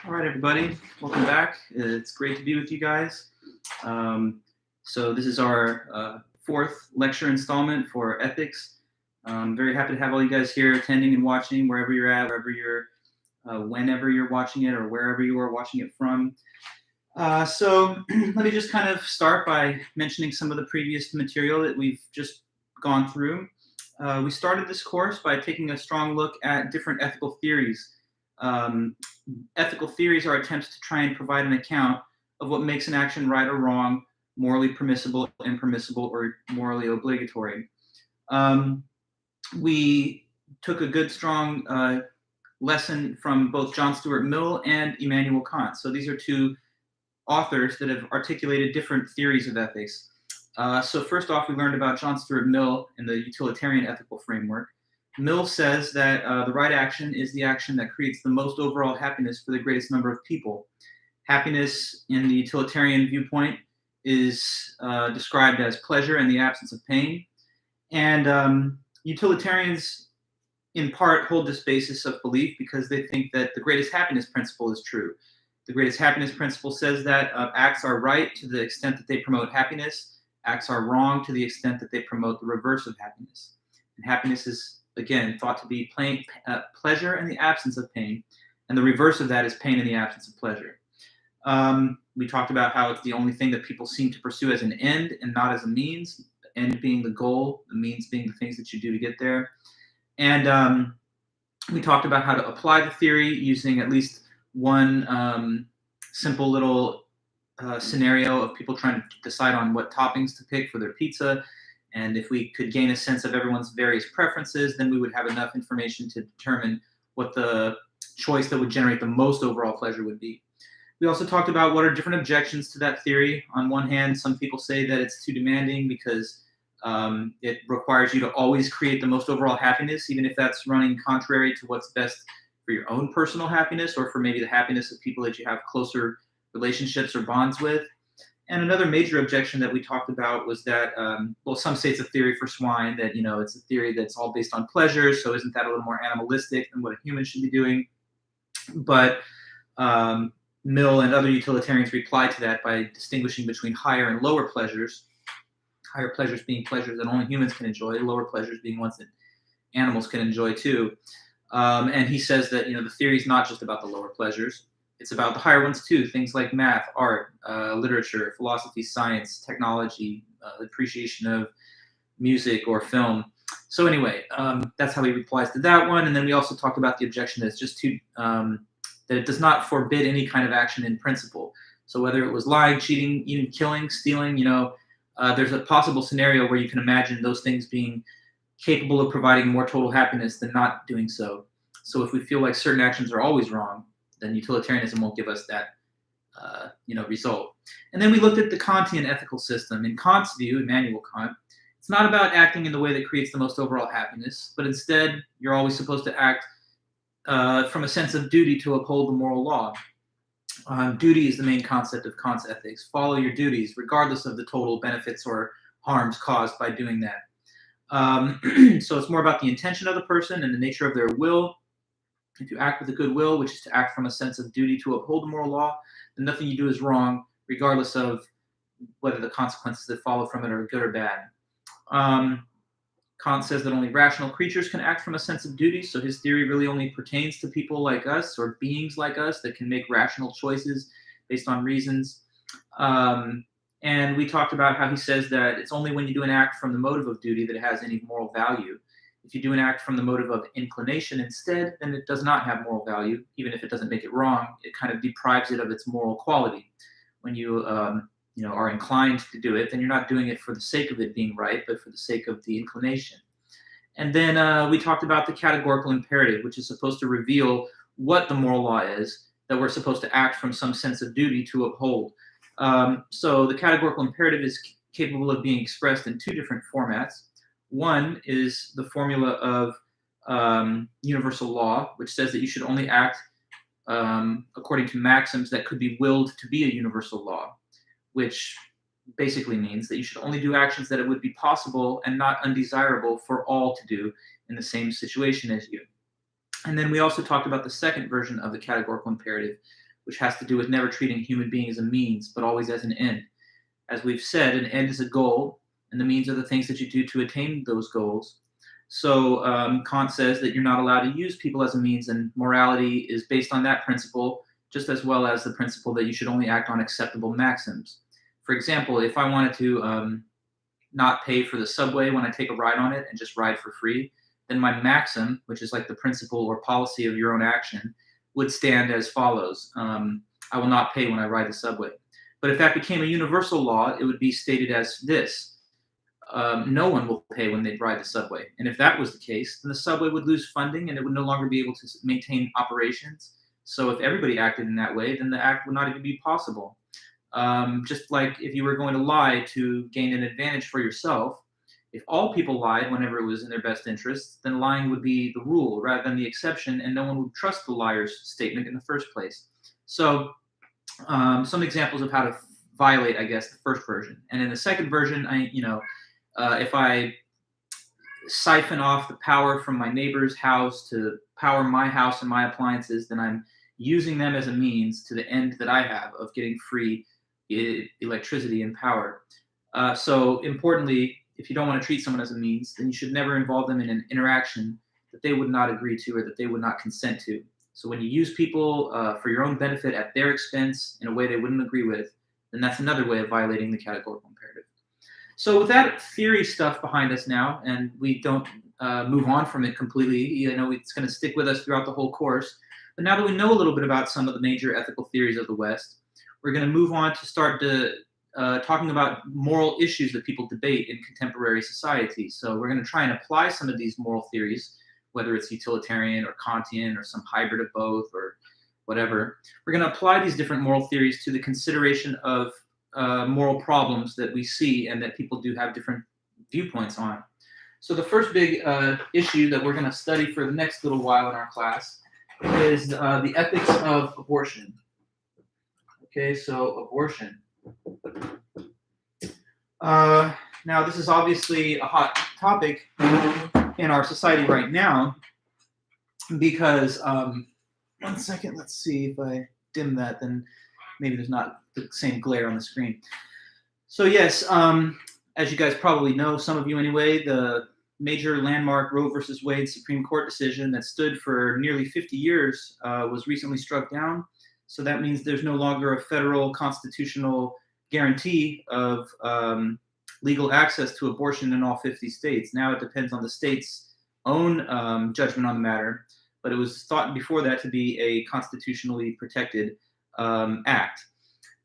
All right, everybody, welcome back. It's great to be with you guys. So this is our fourth lecture installment for ethics. I'm very happy to have all you guys here attending and watching wherever you're at, whenever you're watching it, or wherever you are watching it from. So let me just kind of start by mentioning some of the previous material that we've just gone through. We started this course by taking a strong look at different ethical theories. Ethical theories are attempts to try and provide an account of what makes an action right or wrong, morally permissible, impermissible, or morally obligatory. We took a good, strong lesson from both John Stuart Mill and Immanuel Kant. So these are two authors that have articulated different theories of ethics. So first off, we learned about John Stuart Mill and the utilitarian ethical framework. Mill says that the right action is the action that creates the most overall happiness for the greatest number of people. Happiness in the utilitarian viewpoint is described as pleasure in the absence of pain. And utilitarians, in part, hold this basis of belief because they think that the greatest happiness principle is true. The greatest happiness principle says that acts are right to the extent that they promote happiness. Acts are wrong to the extent that they promote the reverse of happiness. And happiness is, again, thought to be pleasure in the absence of pain, and the reverse of that is pain in the absence of pleasure. We talked about how it's the only thing that people seem to pursue as an end and not as a means, the end being the goal, the means being the things that you do to get there. And we talked about how to apply the theory using at least one simple little scenario of people trying to decide on what toppings to pick for their pizza. And if we could gain a sense of everyone's various preferences, then we would have enough information to determine what the choice that would generate the most overall pleasure would be. We also talked about what are different objections to that theory. On one hand, some people say that it's too demanding because it requires you to always create the most overall happiness, even if that's running contrary to what's best for your own personal happiness or for maybe the happiness of people that you have closer relationships or bonds with. And another major objection that we talked about was that, some say it's a theory for swine, that, it's a theory that's all based on pleasure, so isn't that a little more animalistic than what a human should be doing? But Mill and other utilitarians replied to that by distinguishing between higher and lower pleasures, higher pleasures being pleasures that only humans can enjoy, lower pleasures being ones that animals can enjoy too. And he says that, the theory is not just about the lower pleasures. It's about the higher ones too, things like math, art, literature, philosophy, science, technology, appreciation of music or film. So anyway, that's how he replies to that one. And then we also talked about the objection that it's just too, that it does not forbid any kind of action in principle. So whether it was lying, cheating, even killing, stealing, there's a possible scenario where you can imagine those things being capable of providing more total happiness than not doing so. So if we feel like certain actions are always wrong, then utilitarianism won't give us that, result. And then we looked at the Kantian ethical system. In Kant's view, Immanuel Kant, it's not about acting in the way that creates the most overall happiness, but instead you're always supposed to act from a sense of duty to uphold the moral law. Duty is the main concept of Kant's ethics. Follow your duties, regardless of the total benefits or harms caused by doing that. So it's more about the intention of the person and the nature of their will. If you act with a good will, which is to act from a sense of duty to uphold the moral law, then nothing you do is wrong, regardless of whether the consequences that follow from it are good or bad. Kant says that only rational creatures can act from a sense of duty, so his theory really only pertains to people like us or beings like us that can make rational choices based on reasons. And we talked about how he says that it's only when you do an act from the motive of duty that it has any moral value. If you do an act from the motive of inclination instead, then it does not have moral value. Even if it doesn't make it wrong, it kind of deprives it of its moral quality. When you are inclined to do it, then you're not doing it for the sake of it being right, but for the sake of the inclination. And then we talked about the categorical imperative, which is supposed to reveal what the moral law is, that we're supposed to act from some sense of duty to uphold. So the categorical imperative is capable of being expressed in two different formats. One is the formula of universal law, which says that you should only act according to maxims that could be willed to be a universal law, which basically means that you should only do actions that it would be possible and not undesirable for all to do in the same situation as you. And then we also talked about the second version of the categorical imperative, which has to do with never treating a human being as a means, but always as an end. As we've said, an end is a goal, and the means are the things that you do to attain those goals. So Kant says that you're not allowed to use people as a means, and morality is based on that principle, just as well as the principle that you should only act on acceptable maxims. For example, if I wanted to not pay for the subway when I take a ride on it and just ride for free, then my maxim, which is like the principle or policy of your own action, would stand as follows. I will not pay when I ride the subway. But if that became a universal law, it would be stated as this. No one will pay when they ride the subway. And if that was the case, then the subway would lose funding and it would no longer be able to maintain operations. So if everybody acted in that way, then the act would not even be possible. Just like if you were going to lie to gain an advantage for yourself, if all people lied whenever it was in their best interest, then lying would be the rule rather than the exception, and no one would trust the liar's statement in the first place. So some examples of how to violate, I guess, the first version. And in the second version, if I siphon off the power from my neighbor's house to power my house and my appliances, then I'm using them as a means to the end that I have of getting free electricity and power. So importantly, if you don't want to treat someone as a means, then you should never involve them in an interaction that they would not agree to or that they would not consent to. So when you use people for your own benefit at their expense in a way they wouldn't agree with, then that's another way of violating the categorical imperative. So with that theory stuff behind us now, and we don't move on from it completely, it's going to stick with us throughout the whole course. But now that we know a little bit about some of the major ethical theories of the West, we're going to move on to start talking about moral issues that people debate in contemporary society. So we're going to try and apply some of these moral theories, whether it's utilitarian or Kantian or some hybrid of both or whatever. We're going to apply these different moral theories to the consideration of moral problems that we see and that people do have different viewpoints on. So the first big issue that we're going to study for the next little while in our class is the ethics of abortion. Okay, so abortion. Now, this is obviously a hot topic in our society right now because, 1 second, let's see if I dim that, then maybe there's not the same glare on the screen. So yes, as you guys probably know, some of you anyway, the major landmark Roe versus Wade Supreme Court decision that stood for nearly 50 years was recently struck down. So that means there's no longer a federal constitutional guarantee of legal access to abortion in all 50 states. Now it depends on the state's own judgment on the matter, but it was thought before that to be a constitutionally protected act.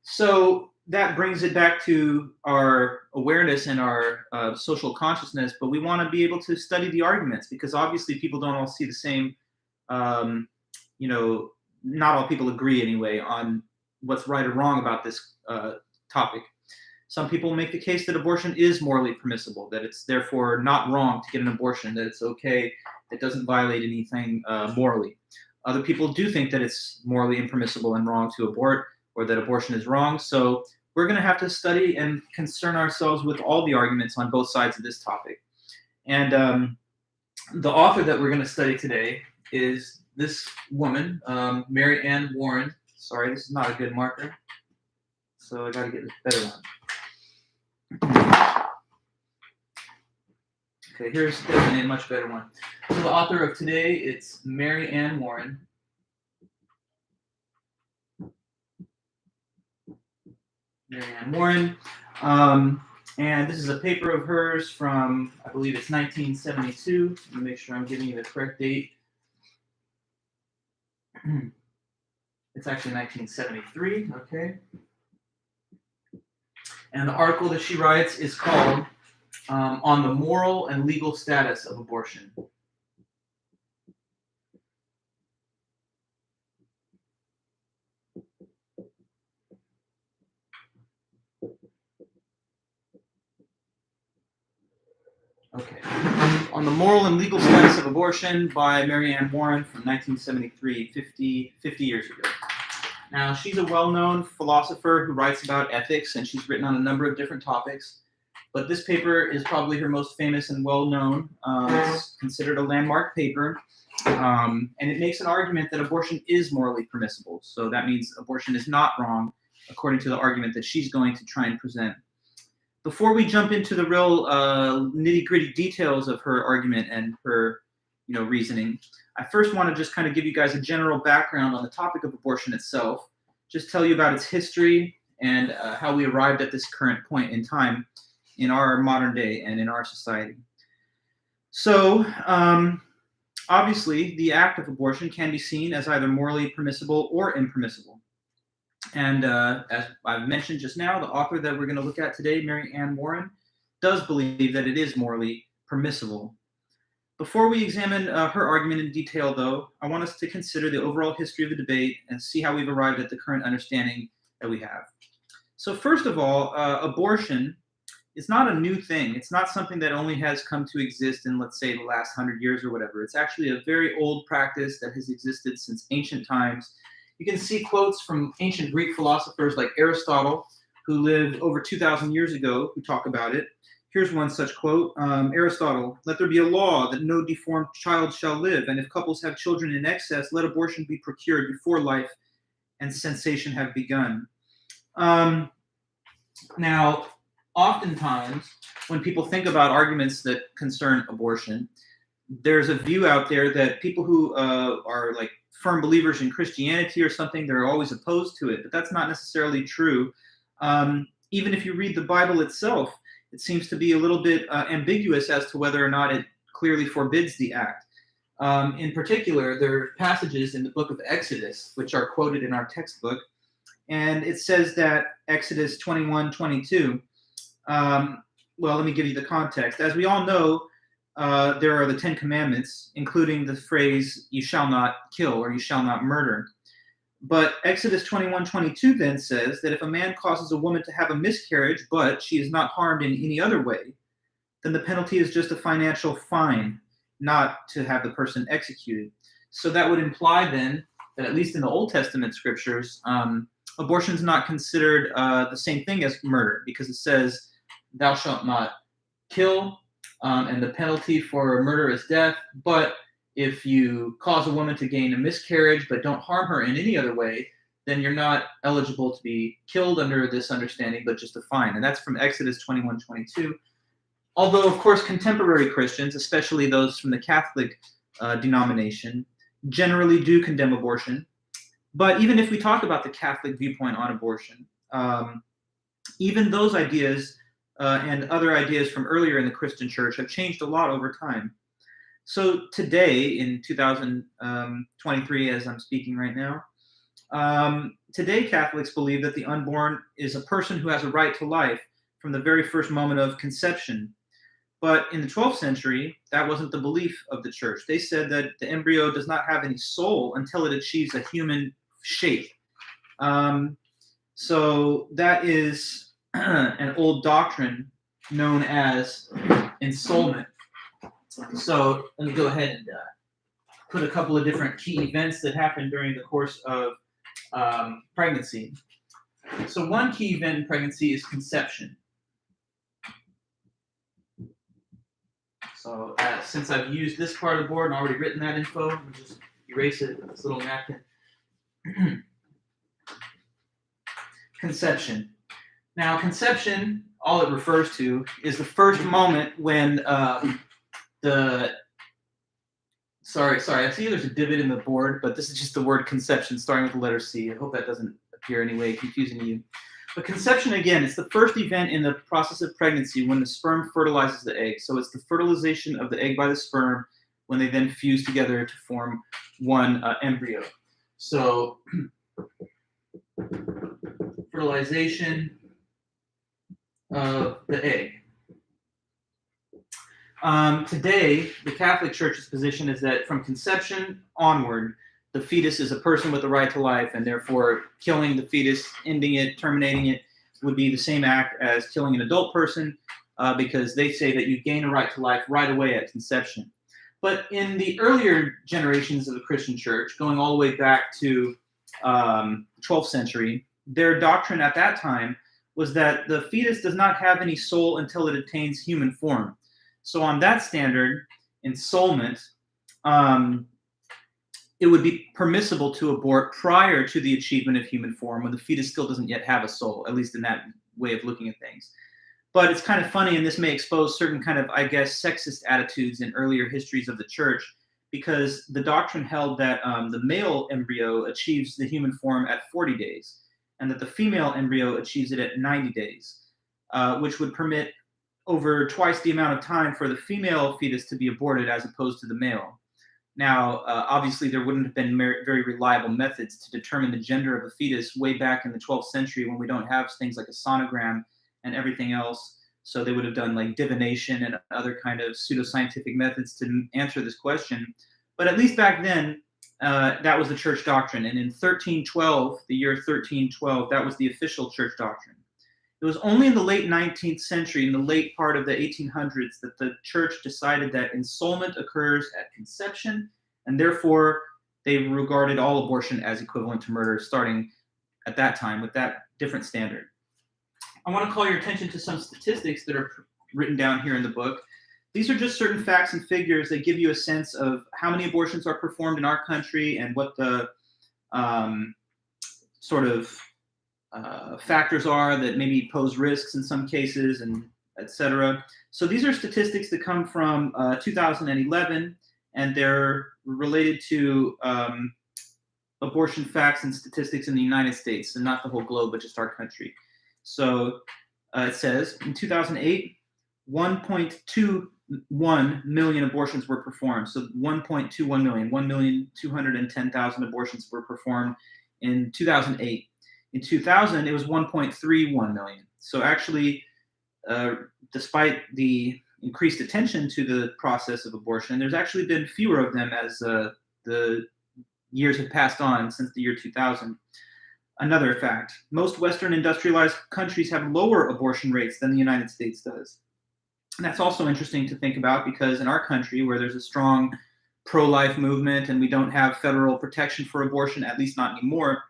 So that brings it back to our awareness and our social consciousness, but we want to be able to study the arguments because obviously people don't all see the same, not all people agree anyway on what's right or wrong about this topic. Some people make the case that abortion is morally permissible, that it's therefore not wrong to get an abortion, that it's okay, it doesn't violate anything morally. Other people do think that it's morally impermissible and wrong to abort, or that abortion is wrong. So we're going to have to study and concern ourselves with all the arguments on both sides of this topic. And the author that we're going to study today is this woman, Mary Ann Warren. Sorry, this is not a good marker, so I got to get this better one. Okay, here's definitely a much better one. So the author of today, it's Mary Ann Warren. Mary Ann Warren. And this is a paper of hers from, I believe it's 1972. Let me make sure I'm giving you the correct date. It's actually 1973, okay. And the article that she writes is called On the Moral and Legal Status of Abortion. Okay. On the Moral and Legal Status of Abortion by Mary Ann Warren from 1973, 50 years ago. Now, she's a well-known philosopher who writes about ethics, and she's written on a number of different topics. But this paper is probably her most famous and well-known. It's considered a landmark paper, And it makes an argument that abortion is morally permissible. So that means abortion is not wrong, according to the argument that she's going to try and present. Before we jump into the real nitty-gritty details of her argument and her reasoning, I first want to just kind of give you guys a general background on the topic of abortion itself, just tell you about its history and how we arrived at this current point in time in our modern day and in our society. So, obviously, the act of abortion can be seen as either morally permissible or impermissible. And as I've mentioned just now, the author that we're going to look at today, Mary Ann Warren, does believe that it is morally permissible. Before we examine her argument in detail, though, I want us to consider the overall history of the debate and see how we've arrived at the current understanding that we have. So first of all, abortion is not a new thing. It's not something that only has come to exist in, let's say, the last 100 years or whatever. It's actually a very old practice that has existed since ancient times. You can see quotes from ancient Greek philosophers like Aristotle, who lived over 2,000 years ago, who talk about it. Here's one such quote. Aristotle, "Let there be a law that no deformed child shall live, and if couples have children in excess, let abortion be procured before life and sensation have begun." Now, oftentimes, when people think about arguments that concern abortion, there's a view out there that people who are like firm believers in Christianity or something, they're always opposed to it, but that's not necessarily true. Even if you read the Bible itself, it seems to be a little bit ambiguous as to whether or not it clearly forbids the act. In particular, there are passages in the book of Exodus, which are quoted in our textbook, and it says that Exodus 21:22. Well, let me give you the context. As we all know, there are the 10 Commandments, including the phrase, "You shall not kill," or "You shall not murder." But Exodus 21:22 then says that if a man causes a woman to have a miscarriage, but she is not harmed in any other way, then the penalty is just a financial fine, not to have the person executed. So that would imply then that at least in the Old Testament scriptures, abortion is not considered the same thing as murder, because it says, "Thou shalt not kill," and the penalty for murder is death. But if you cause a woman to gain a miscarriage but don't harm her in any other way, then you're not eligible to be killed under this understanding, but just a fine. And that's from Exodus 21:22. Although, of course, contemporary Christians, especially those from the Catholic denomination, generally do condemn abortion. But even if we talk about the Catholic viewpoint on abortion, even those ideas and other ideas from earlier in the Christian church have changed a lot over time. So today, in 2023, as I'm speaking right now, today Catholics believe that the unborn is a person who has a right to life from the very first moment of conception. But in the 12th century, that wasn't the belief of the church. They said that the embryo does not have any soul until it achieves a human shape. So that is an old doctrine known as ensoulment. So let me go ahead and put a couple of different key events that happen during the course of pregnancy. So one key event in pregnancy is conception. So since I've used this part of the board and already written that info, I'll just erase it with this little napkin. Conception. Now, conception, all it refers to is the first moment when Sorry, I see there's a divot in the board, but this is just the word conception starting with the letter C. I hope that doesn't appear any way confusing you. But conception, again, it's the first event in the process of pregnancy when the sperm fertilizes the egg. So it's the fertilization of the egg by the sperm when they then fuse together to form one embryo. So fertilization of the egg. Today, the Catholic Church's position is that from conception onward, the fetus is a person with the right to life, and therefore killing the fetus, ending it, terminating it, would be the same act as killing an adult person, because they say that you gain a right to life right away at conception. But in the earlier generations of the Christian Church, going all the way back to 12th century, their doctrine at that time was that the fetus does not have any soul until it attains human form. So on that standard, ensoulment, it would be permissible to abort prior to the achievement of human form when the fetus still doesn't yet have a soul, at least in that way of looking at things. But it's kind of funny, and this may expose certain kind of, I guess, sexist attitudes in earlier histories of the church, because the doctrine held that the male embryo achieves the human form at 40 days, and that the female embryo achieves it at 90 days, which would permit over twice the amount of time for the female fetus to be aborted as opposed to the male. Now, obviously, there wouldn't have been very reliable methods to determine the gender of a fetus way back in the 12th century when we don't have things like a sonogram and everything else. So they would have done like divination and other kind of pseudoscientific methods to answer this question. But at least back then, that was the church doctrine. And in 1312, the year 1312, that was the official church doctrine. It was only in the late 19th century, in the late part of the 1800s, that the church decided that ensoulment occurs at conception, and therefore they regarded all abortion as equivalent to murder, starting at that time with that different standard. I want to call your attention to some statistics that are written down here in the book. These are just certain facts and figures that give you a sense of how many abortions are performed in our country and what the sort of factors are that maybe pose risks in some cases, and etc. So these are statistics that come from 2011, and they're related to abortion facts and statistics in the United States, and not the whole globe, but just our country. So it says in 2008, 1.21 million abortions were performed. So 1.21 million, 1,210,000 abortions were performed in 2008. In 2000, it was 1.31 million. So actually, despite the increased attention to the process of abortion, there's actually been fewer of them as the years have passed on since the year 2000. Another fact, most Western industrialized countries have lower abortion rates than the United States does. And that's also interesting to think about, because in our country, where there's a strong pro-life movement and we don't have federal protection for abortion, at least not anymore,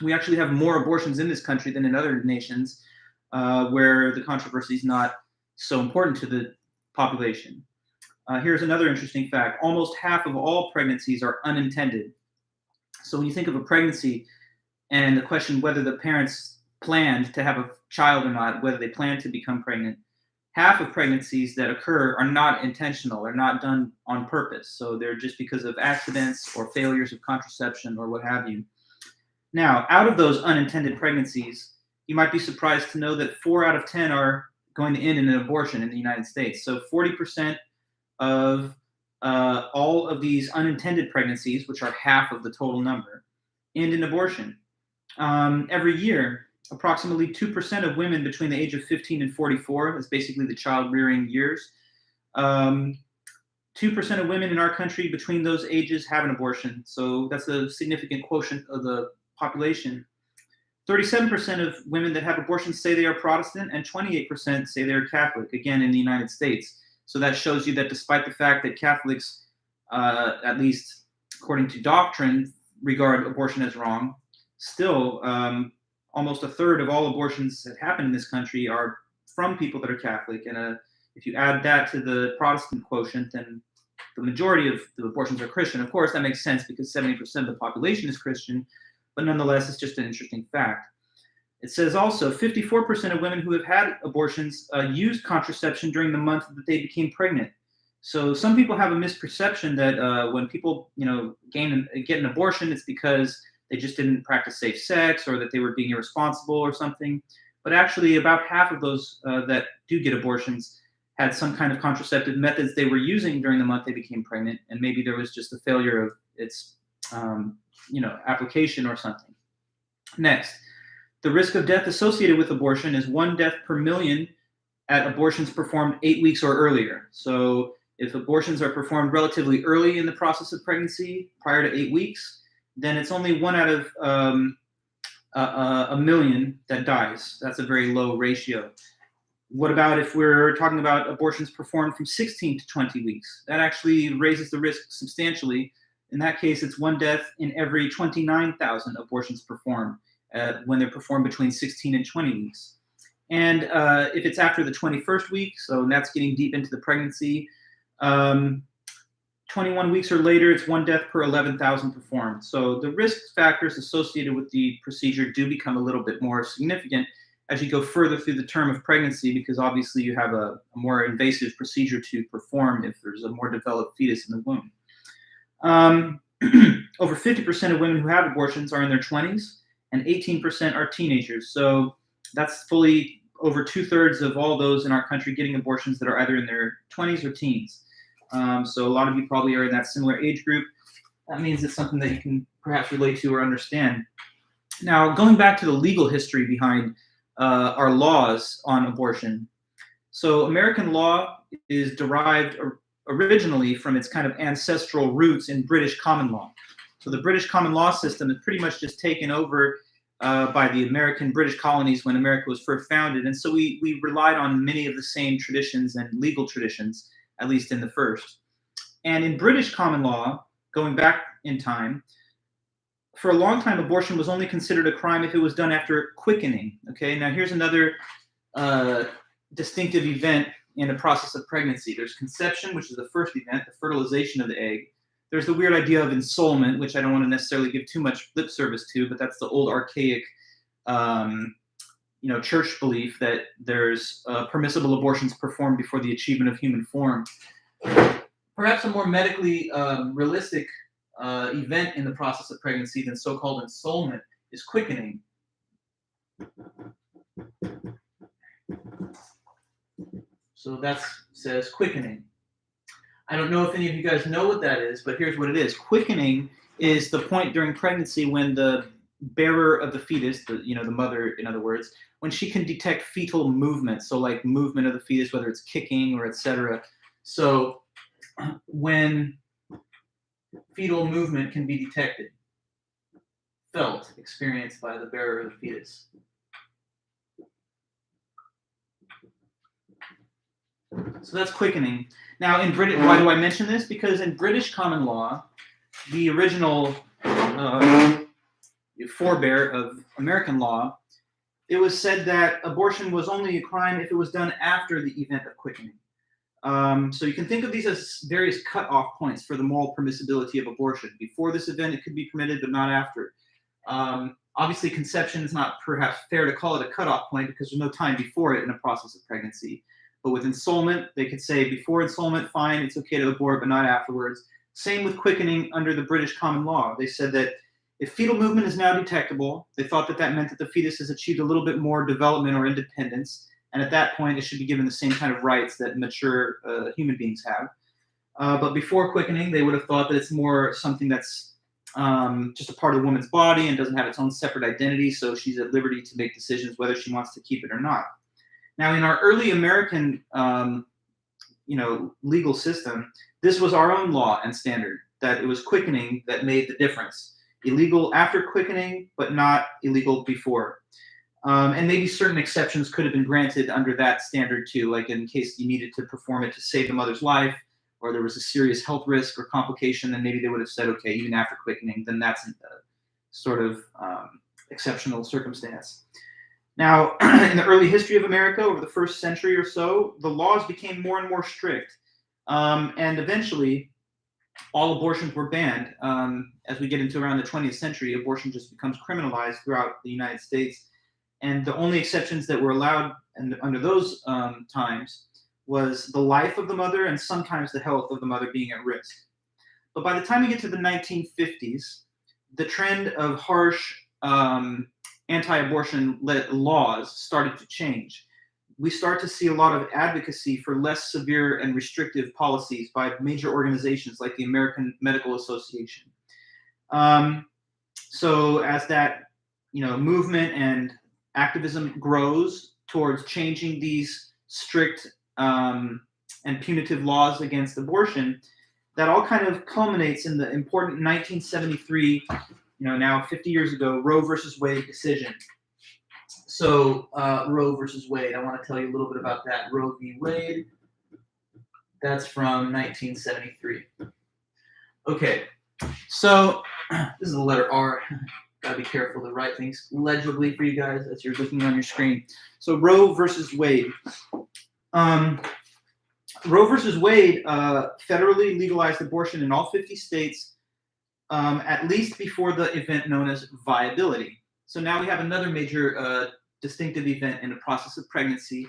we actually have more abortions in this country than in other nations where the controversy is not so important to the population. Here's another interesting fact. Almost half of all pregnancies are unintended. So when you think of a pregnancy and the question whether the parents planned to have a child or not, whether they plan to become pregnant, half of pregnancies that occur are not intentional, are not done on purpose. So they're just because of accidents or failures of contraception or what have you. Now, out of those unintended pregnancies, you might be surprised to know that 4 out of 10 are going to end in an abortion in the United States. So 40% of all of these unintended pregnancies, which are half of the total number, end in abortion. Every year, approximately 2% of women between the age of 15 and 44, that's basically the child rearing years, 2% of women in our country between those ages have an abortion. So that's a significant quotient of the population. 37% of women that have abortions say they are Protestant, and 28% say they're Catholic, again, in the United States. So that shows you that despite the fact that Catholics, at least according to doctrine, regard abortion as wrong, still almost a third of all abortions that happen in this country are from people that are Catholic. And if you add that to the Protestant quotient, then the majority of the abortions are Christian. Of course, that makes sense because 70% of the population is Christian, but nonetheless, it's just an interesting fact. It says also 54% of women who have had abortions used contraception during the month that they became pregnant. So some people have a misperception that when people, get an abortion, it's because they just didn't practice safe sex or that they were being irresponsible or something. But actually, about half of those that do get abortions had some kind of contraceptive methods they were using during the month they became pregnant, and maybe there was just a failure of its, application or something. Next, the risk of death associated with abortion is 1 death per million at abortions performed 8 weeks or earlier. So if abortions are performed relatively early in the process of pregnancy, prior to 8 weeks, then it's only 1 out of a million that dies. That's a very low ratio. What about if we're talking about abortions performed from 16 to 20 weeks? That actually raises the risk substantially. In that case, it's 1 death in every 29,000 abortions performed when they're performed between 16 and 20 weeks. And if it's after the 21st week, so that's getting deep into the pregnancy, 21 weeks or later, it's 1 death per 11,000 performed. So the risk factors associated with the procedure do become a little bit more significant as you go further through the term of pregnancy, because obviously you have a more invasive procedure to perform if there's a more developed fetus in the womb. Over 50% of women who have abortions are in their 20s, and 18% are teenagers. So that's fully over 2/3 of all those in our country getting abortions that are either in their 20s or teens. So a lot of you probably are in that similar age group. That means it's something that you can perhaps relate to or understand. Now, going back to the legal history behind our laws on abortion. So American law is derived originally from its kind of ancestral roots in British common law. So the British common law system is pretty much just taken over by the American British colonies when America was first founded. And so we relied on many of the same traditions and legal traditions, at least in the first. And in British common law, going back in time, for a long time, abortion was only considered a crime if it was done after quickening. Okay, now here's another distinctive event in the process of pregnancy. There's conception, which is the first event, the fertilization of the egg. There's the weird idea of ensoulment, which I don't want to necessarily give too much lip service to, but that's the old archaic church belief that there's permissible abortions performed before the achievement of human form. Perhaps a more medically realistic event in the process of pregnancy than so-called ensoulment is quickening. So that says quickening. I don't know if any of you guys know what that is, but here's what it is. Quickening is the point during pregnancy when the bearer of the fetus, the mother, in other words, when she can detect fetal movement, so like movement of the fetus, whether it's kicking or etc. So when fetal movement can be detected, felt, experienced by the bearer of the fetus. So that's quickening. Now in British, why do I mention this? Because in British common law, the original forebear of American law, it was said that abortion was only a crime if it was done after the event of quickening. So you can think of these as various cut-off points for the moral permissibility of abortion. Before this event, it could be permitted, but not after. Obviously, conception is not perhaps fair to call it a cut-off point because there's no time before it in a process of pregnancy. But with ensoulment, they could say before ensoulment, fine, it's okay to abort, but not afterwards. Same with quickening under the British common law. They said that if fetal movement is now detectable, they thought that that meant that the fetus has achieved a little bit more development or independence. And at that point, it should be given the same kind of rights that mature human beings have. But before quickening, they would have thought that it's more something that's just a part of a woman's body and doesn't have its own separate identity. So she's at liberty to make decisions whether she wants to keep it or not. Now, in our early American, legal system, this was our own law and standard, that it was quickening that made the difference. Illegal after quickening, but not illegal before. And maybe certain exceptions could have been granted under that standard too, like in case you needed to perform it to save the mother's life, or there was a serious health risk or complication, then maybe they would have said, okay, even after quickening, then that's a sort of exceptional circumstance. Now, in the early history of America, over the first century or so, the laws became more and more strict. And eventually, all abortions were banned. As we get into around the 20th century, abortion just becomes criminalized throughout the United States. And the only exceptions that were allowed under those times was the life of the mother and sometimes the health of the mother being at risk. But by the time we get to the 1950s, the trend of harsh anti-abortion laws started to change. We start to see a lot of advocacy for less severe and restrictive policies by major organizations like the American Medical Association. So as that movement and activism grows towards changing these strict and punitive laws against abortion, that all kind of culminates in the important 1973, now 50 years ago, Roe versus Wade decision. So Roe versus Wade, I want to tell you a little bit about that. Roe v. Wade, that's from 1973. Okay, so this is the letter R. Gotta be careful to write things legibly for you guys as you're looking on your screen. So Roe versus Wade. Roe versus Wade federally legalized abortion in all 50 states, at least before the event known as viability. So now we have another major distinctive event in the process of pregnancy,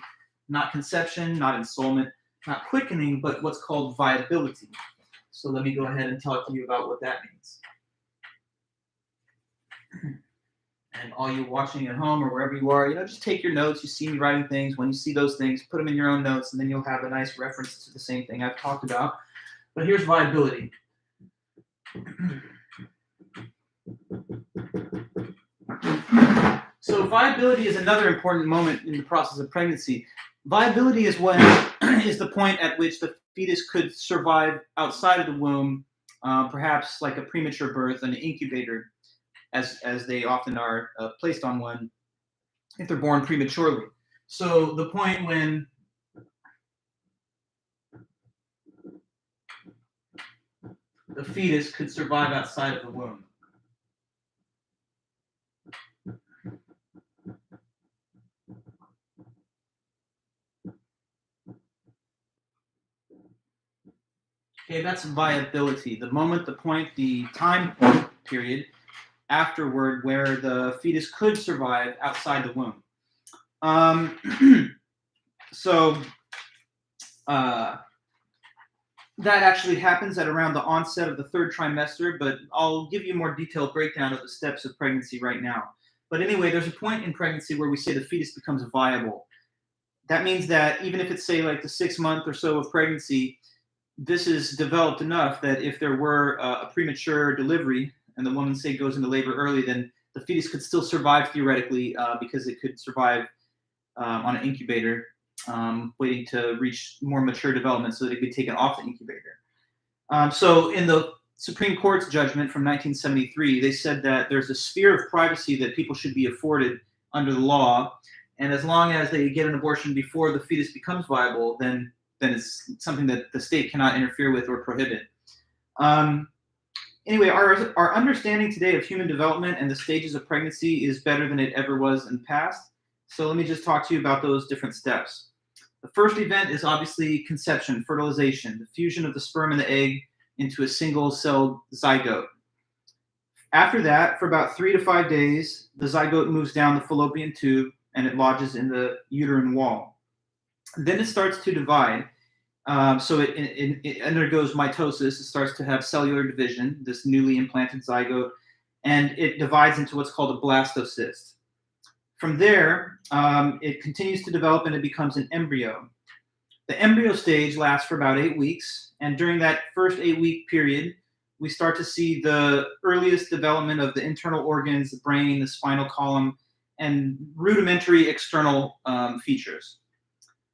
not conception, not ensoulment, not quickening, but what's called viability. So let me go ahead and talk to you about what that means. And all you watching at home or wherever you are, just take your notes. You see me writing things. When you see those things, put them in your own notes, and then you'll have a nice reference to the same thing I've talked about. But here's viability. So viability is another important moment in the process of pregnancy. Viability is is the point at which the fetus could survive outside of the womb, perhaps like a premature birth, an incubator, as they often are placed on one if they're born prematurely. So the point when the fetus could survive outside of the womb. Okay, that's viability. The moment, the point, the time period afterward where the fetus could survive outside the womb. That actually happens at around the onset of the third trimester, but I'll give you a more detailed breakdown of the steps of pregnancy right now. But anyway, there's a point in pregnancy where we say the fetus becomes viable. That means that even if it's, say, like the 6 month or so of pregnancy, this is developed enough that if there were a premature delivery and the woman, say, goes into labor early, then the fetus could still survive theoretically because it could survive on an incubator, waiting to reach more mature development so that it could be taken off the incubator. So in the Supreme Court's judgment from 1973, they said that there's a sphere of privacy that people should be afforded under the law, and as long as they get an abortion before the fetus becomes viable, then it's something that the state cannot interfere with or prohibit. Anyway, our understanding today of human development and the stages of pregnancy is better than it ever was in the past. So let me just talk to you about those different steps. The first event is obviously conception, fertilization, the fusion of the sperm and the egg into a single-celled zygote. After that, for about 3 to 5 days, the zygote moves down the fallopian tube and it lodges in the uterine wall. Then it starts to divide. So it undergoes mitosis. It starts to have cellular division, this newly implanted zygote, and it divides into what's called a blastocyst. From there, it continues to develop and it becomes an embryo. The embryo stage lasts for about 8 weeks, and during that first 8-week period, we start to see the earliest development of the internal organs, the brain, the spinal column, and rudimentary external features.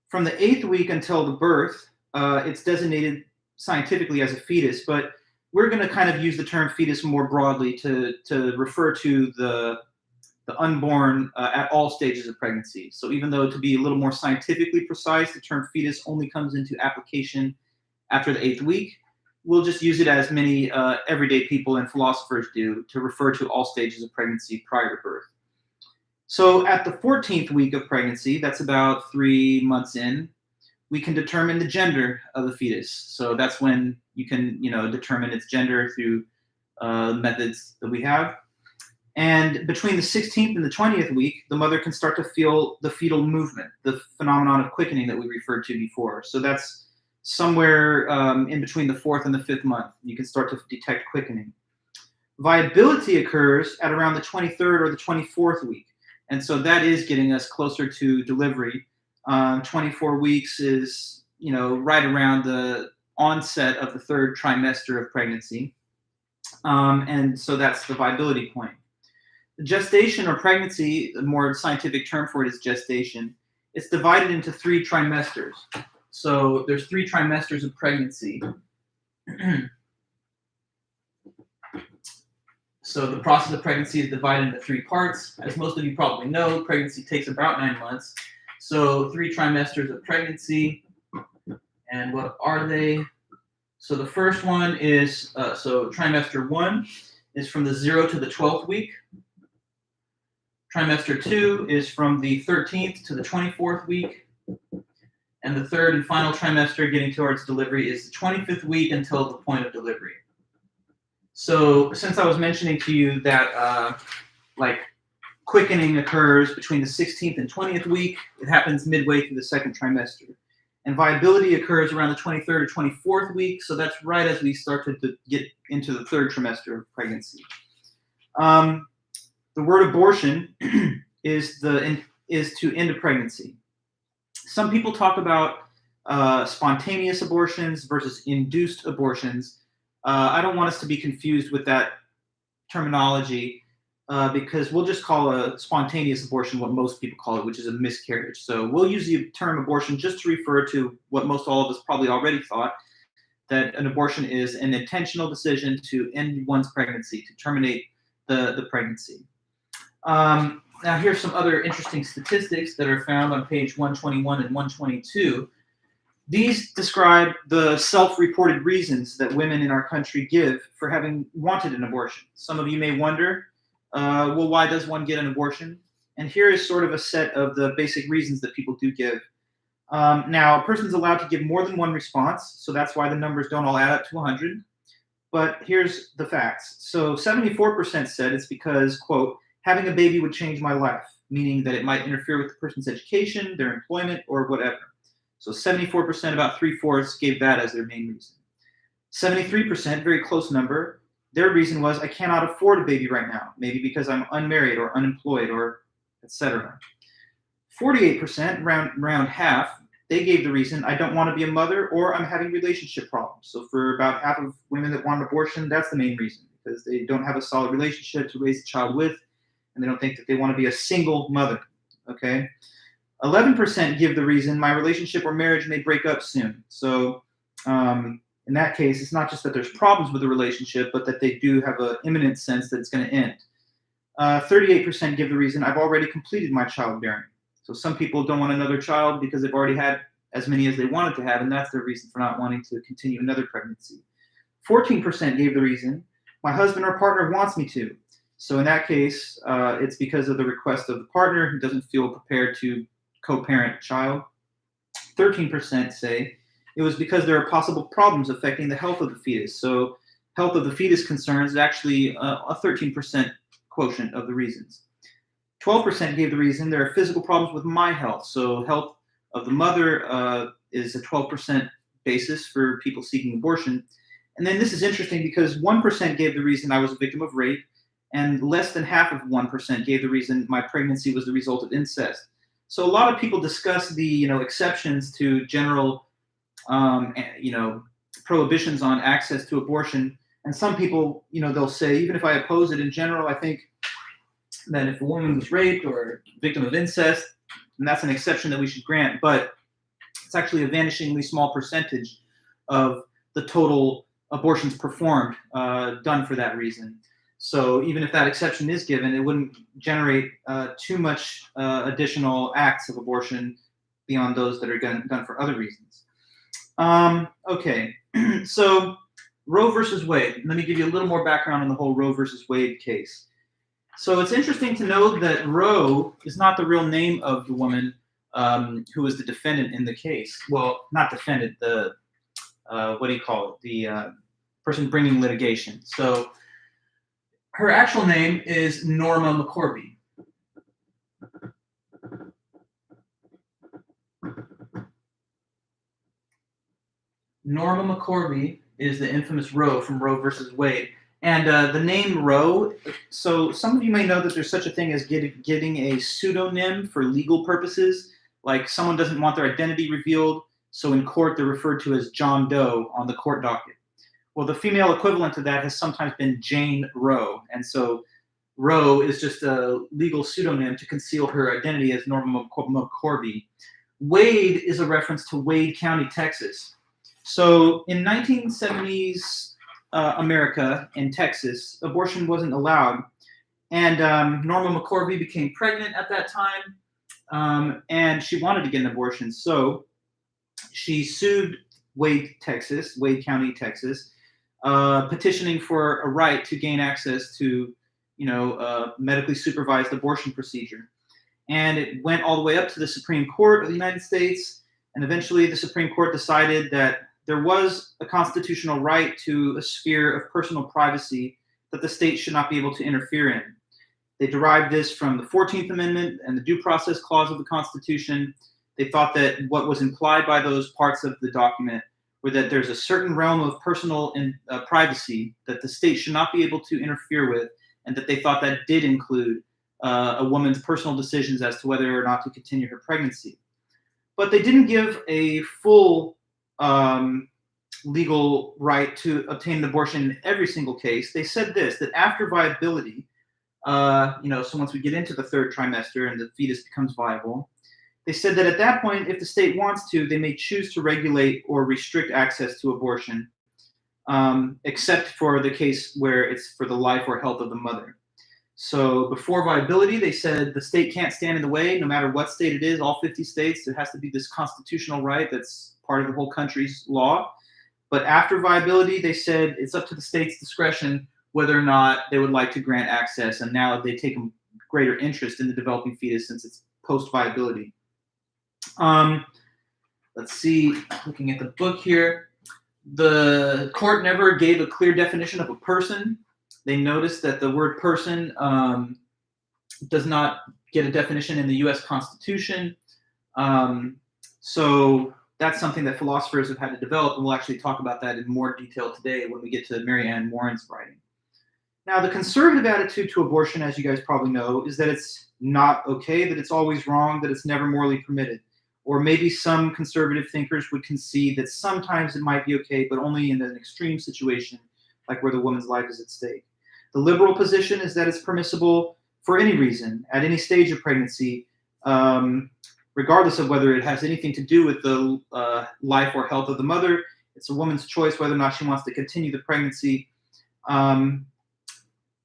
From the 8th week until the birth, it's designated scientifically as a fetus, but we're going to kind of use the term fetus more broadly to refer to the unborn at all stages of pregnancy. So even though, to be a little more scientifically precise, the term fetus only comes into application after the 8th week, we'll just use it as many everyday people and philosophers do to refer to all stages of pregnancy prior to birth. So at the 14th week of pregnancy, that's about 3 months in, we can determine the gender of the fetus. So that's when you can, determine its gender through methods that we have. And between the 16th and the 20th week, the mother can start to feel the fetal movement, the phenomenon of quickening that we referred to before. So that's somewhere in between the 4th and the 5th month. You can start to detect quickening. Viability occurs at around the 23rd or the 24th week. And so that is getting us closer to delivery. 24 weeks is, right around the onset of the 3rd trimester of pregnancy. And so that's the viability point. The gestation or pregnancy, the more scientific term for it is gestation. It's divided into 3 trimesters. So there's 3 trimesters of pregnancy. So the process of pregnancy is divided into 3 parts. As most of you probably know, pregnancy takes about 9 months. So 3 trimesters of pregnancy. And what are they? So the first one is, trimester 1 is from the 0 to the 12th week. Trimester 2 is from the 13th to the 24th week. And the third and final trimester, getting towards delivery, is the 25th week until the point of delivery. So since I was mentioning to you that like quickening occurs between the 16th and 20th week, it happens midway through the second trimester. And viability occurs around the 23rd or 24th week, so that's right as we start to get into the third trimester of pregnancy. The word abortion is to end a pregnancy. Some people talk about spontaneous abortions versus induced abortions. I don't want us to be confused with that terminology because we'll just call a spontaneous abortion what most people call it, which is a miscarriage. So we'll use the term abortion just to refer to what most all of us probably already thought, that an abortion is an intentional decision to end one's pregnancy, to terminate the pregnancy. Now here's some other interesting statistics that are found on page 121 and 122. These describe the self-reported reasons that women in our country give for having wanted an abortion. Some of you may wonder, well, why does one get an abortion? And here is sort of a set of the basic reasons that people do give. Now, a person's allowed to give more than one response, so that's why the numbers don't all add up to 100. But here's the facts. So 74% said it's because, quote, having a baby would change my life, meaning that it might interfere with the person's education, their employment, or whatever. So 74%, about 3/4, gave that as their main reason. 73%, very close number, their reason was, I cannot afford a baby right now, maybe because I'm unmarried or unemployed or etc. 48%, around half, they gave the reason, I don't want to be a mother or I'm having relationship problems. So for about half of women that want an abortion, that's the main reason, because they don't have a solid relationship to raise a child with, and they don't think that they want to be a single mother, okay? 11% give the reason, my relationship or marriage may break up soon. So in that case, it's not just that there's problems with the relationship, but that they do have an imminent sense that it's going to end. 38% give the reason, I've already completed my childbearing. So some people don't want another child because they've already had as many as they wanted to have, and that's their reason for not wanting to continue another pregnancy. 14% gave the reason, my husband or partner wants me to. So in that case, it's because of the request of the partner who doesn't feel prepared to co-parent a child. 13% say it was because there are possible problems affecting the health of the fetus. So health of the fetus concerns is actually a 13% quotient of the reasons. 12% gave the reason there are physical problems with my health. So health of the mother is a 12% basis for people seeking abortion. And then this is interesting because 1% gave the reason I was a victim of rape, and less than half of 1% gave the reason my pregnancy was the result of incest. So a lot of people discuss the exceptions to general prohibitions on access to abortion, and some people they'll say, even if I oppose it in general, I think that if a woman was raped or victim of incest, then that's an exception that we should grant. But it's actually a vanishingly small percentage of the total abortions performed done for that reason. So even if that exception is given, it wouldn't generate too much additional acts of abortion beyond those that are done for other reasons. Okay, so Roe versus Wade. Let me give you a little more background on the whole Roe versus Wade case. So it's interesting to know that Roe is not the real name of the woman who was the defendant in the case. Well, not defendant, the the person bringing litigation. So her actual name is Norma McCorvey. Norma McCorvey is the infamous Roe from Roe versus Wade. And the name Roe, so some of you may know that there's such a thing as getting a pseudonym for legal purposes. Like someone doesn't want their identity revealed, so in court they're referred to as John Doe on the court docket. Well, the female equivalent to that has sometimes been Jane Roe. And so Roe is just a legal pseudonym to conceal her identity as Norma McCorvey. Wade is a reference to Wade County, Texas. So in 1970s America and Texas, abortion wasn't allowed. And Norma McCorvey became pregnant at that time, and she wanted to get an abortion. So she sued Wade County, Texas, petitioning for a right to gain access to, medically supervised abortion procedure. And it went all the way up to the Supreme Court of the United States. And eventually the Supreme Court decided that there was a constitutional right to a sphere of personal privacy that the state should not be able to interfere in. They derived this from the 14th Amendment and the Due Process Clause of the Constitution. They thought that what was implied by those parts of the document were that there's a certain realm of personal privacy that the state should not be able to interfere with, and that they thought that did include a woman's personal decisions as to whether or not to continue her pregnancy. But they didn't give a full legal right to obtain an abortion in every single case. They said this, that after viability, so once we get into the third trimester and the fetus becomes viable, they said that at that point, if the state wants to, they may choose to regulate or restrict access to abortion, except for the case where it's for the life or health of the mother. So before viability, they said the state can't stand in the way, no matter what state it is, all 50 states, there has to be this constitutional right that's part of the whole country's law. But after viability, they said it's up to the state's discretion whether or not they would like to grant access. And now they take a greater interest in the developing fetus since it's post-viability. Let's see, looking at the book here, the court never gave a clear definition of a person. They noticed that the word person does not get a definition in the U.S. Constitution. So that's something that philosophers have had to develop, and we'll actually talk about that in more detail today when we get to Mary Ann Warren's writing. Now, the conservative attitude to abortion, as you guys probably know, is that it's not okay, that it's always wrong, that it's never morally permitted. Or maybe some conservative thinkers would concede that sometimes it might be okay, but only in an extreme situation, like where the woman's life is at stake. The liberal position is that it's permissible for any reason, at any stage of pregnancy, regardless of whether it has anything to do with the life or health of the mother. It's a woman's choice whether or not she wants to continue the pregnancy.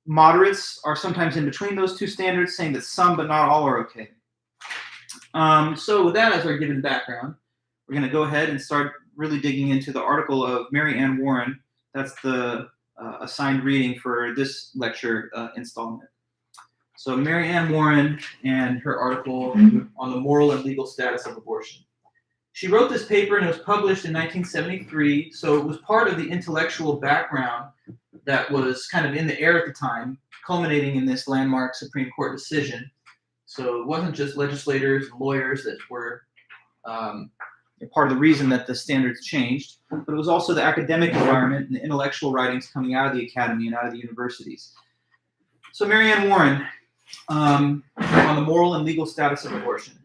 Moderates are sometimes in between those two standards, saying that some but not all are okay. So with that as our given background, we're going to go ahead and start really digging into the article of Mary Ann Warren. That's the assigned reading for this lecture installment. So Mary Ann Warren and her article on the moral and legal status of abortion. She wrote this paper and it was published in 1973, so it was part of the intellectual background that was kind of in the air at the time, culminating in this landmark Supreme Court decision. So it wasn't just legislators and lawyers that were part of the reason that the standards changed, but it was also the academic environment and the intellectual writings coming out of the academy and out of the universities. So Mary Ann Warren, on the moral and legal status of abortion.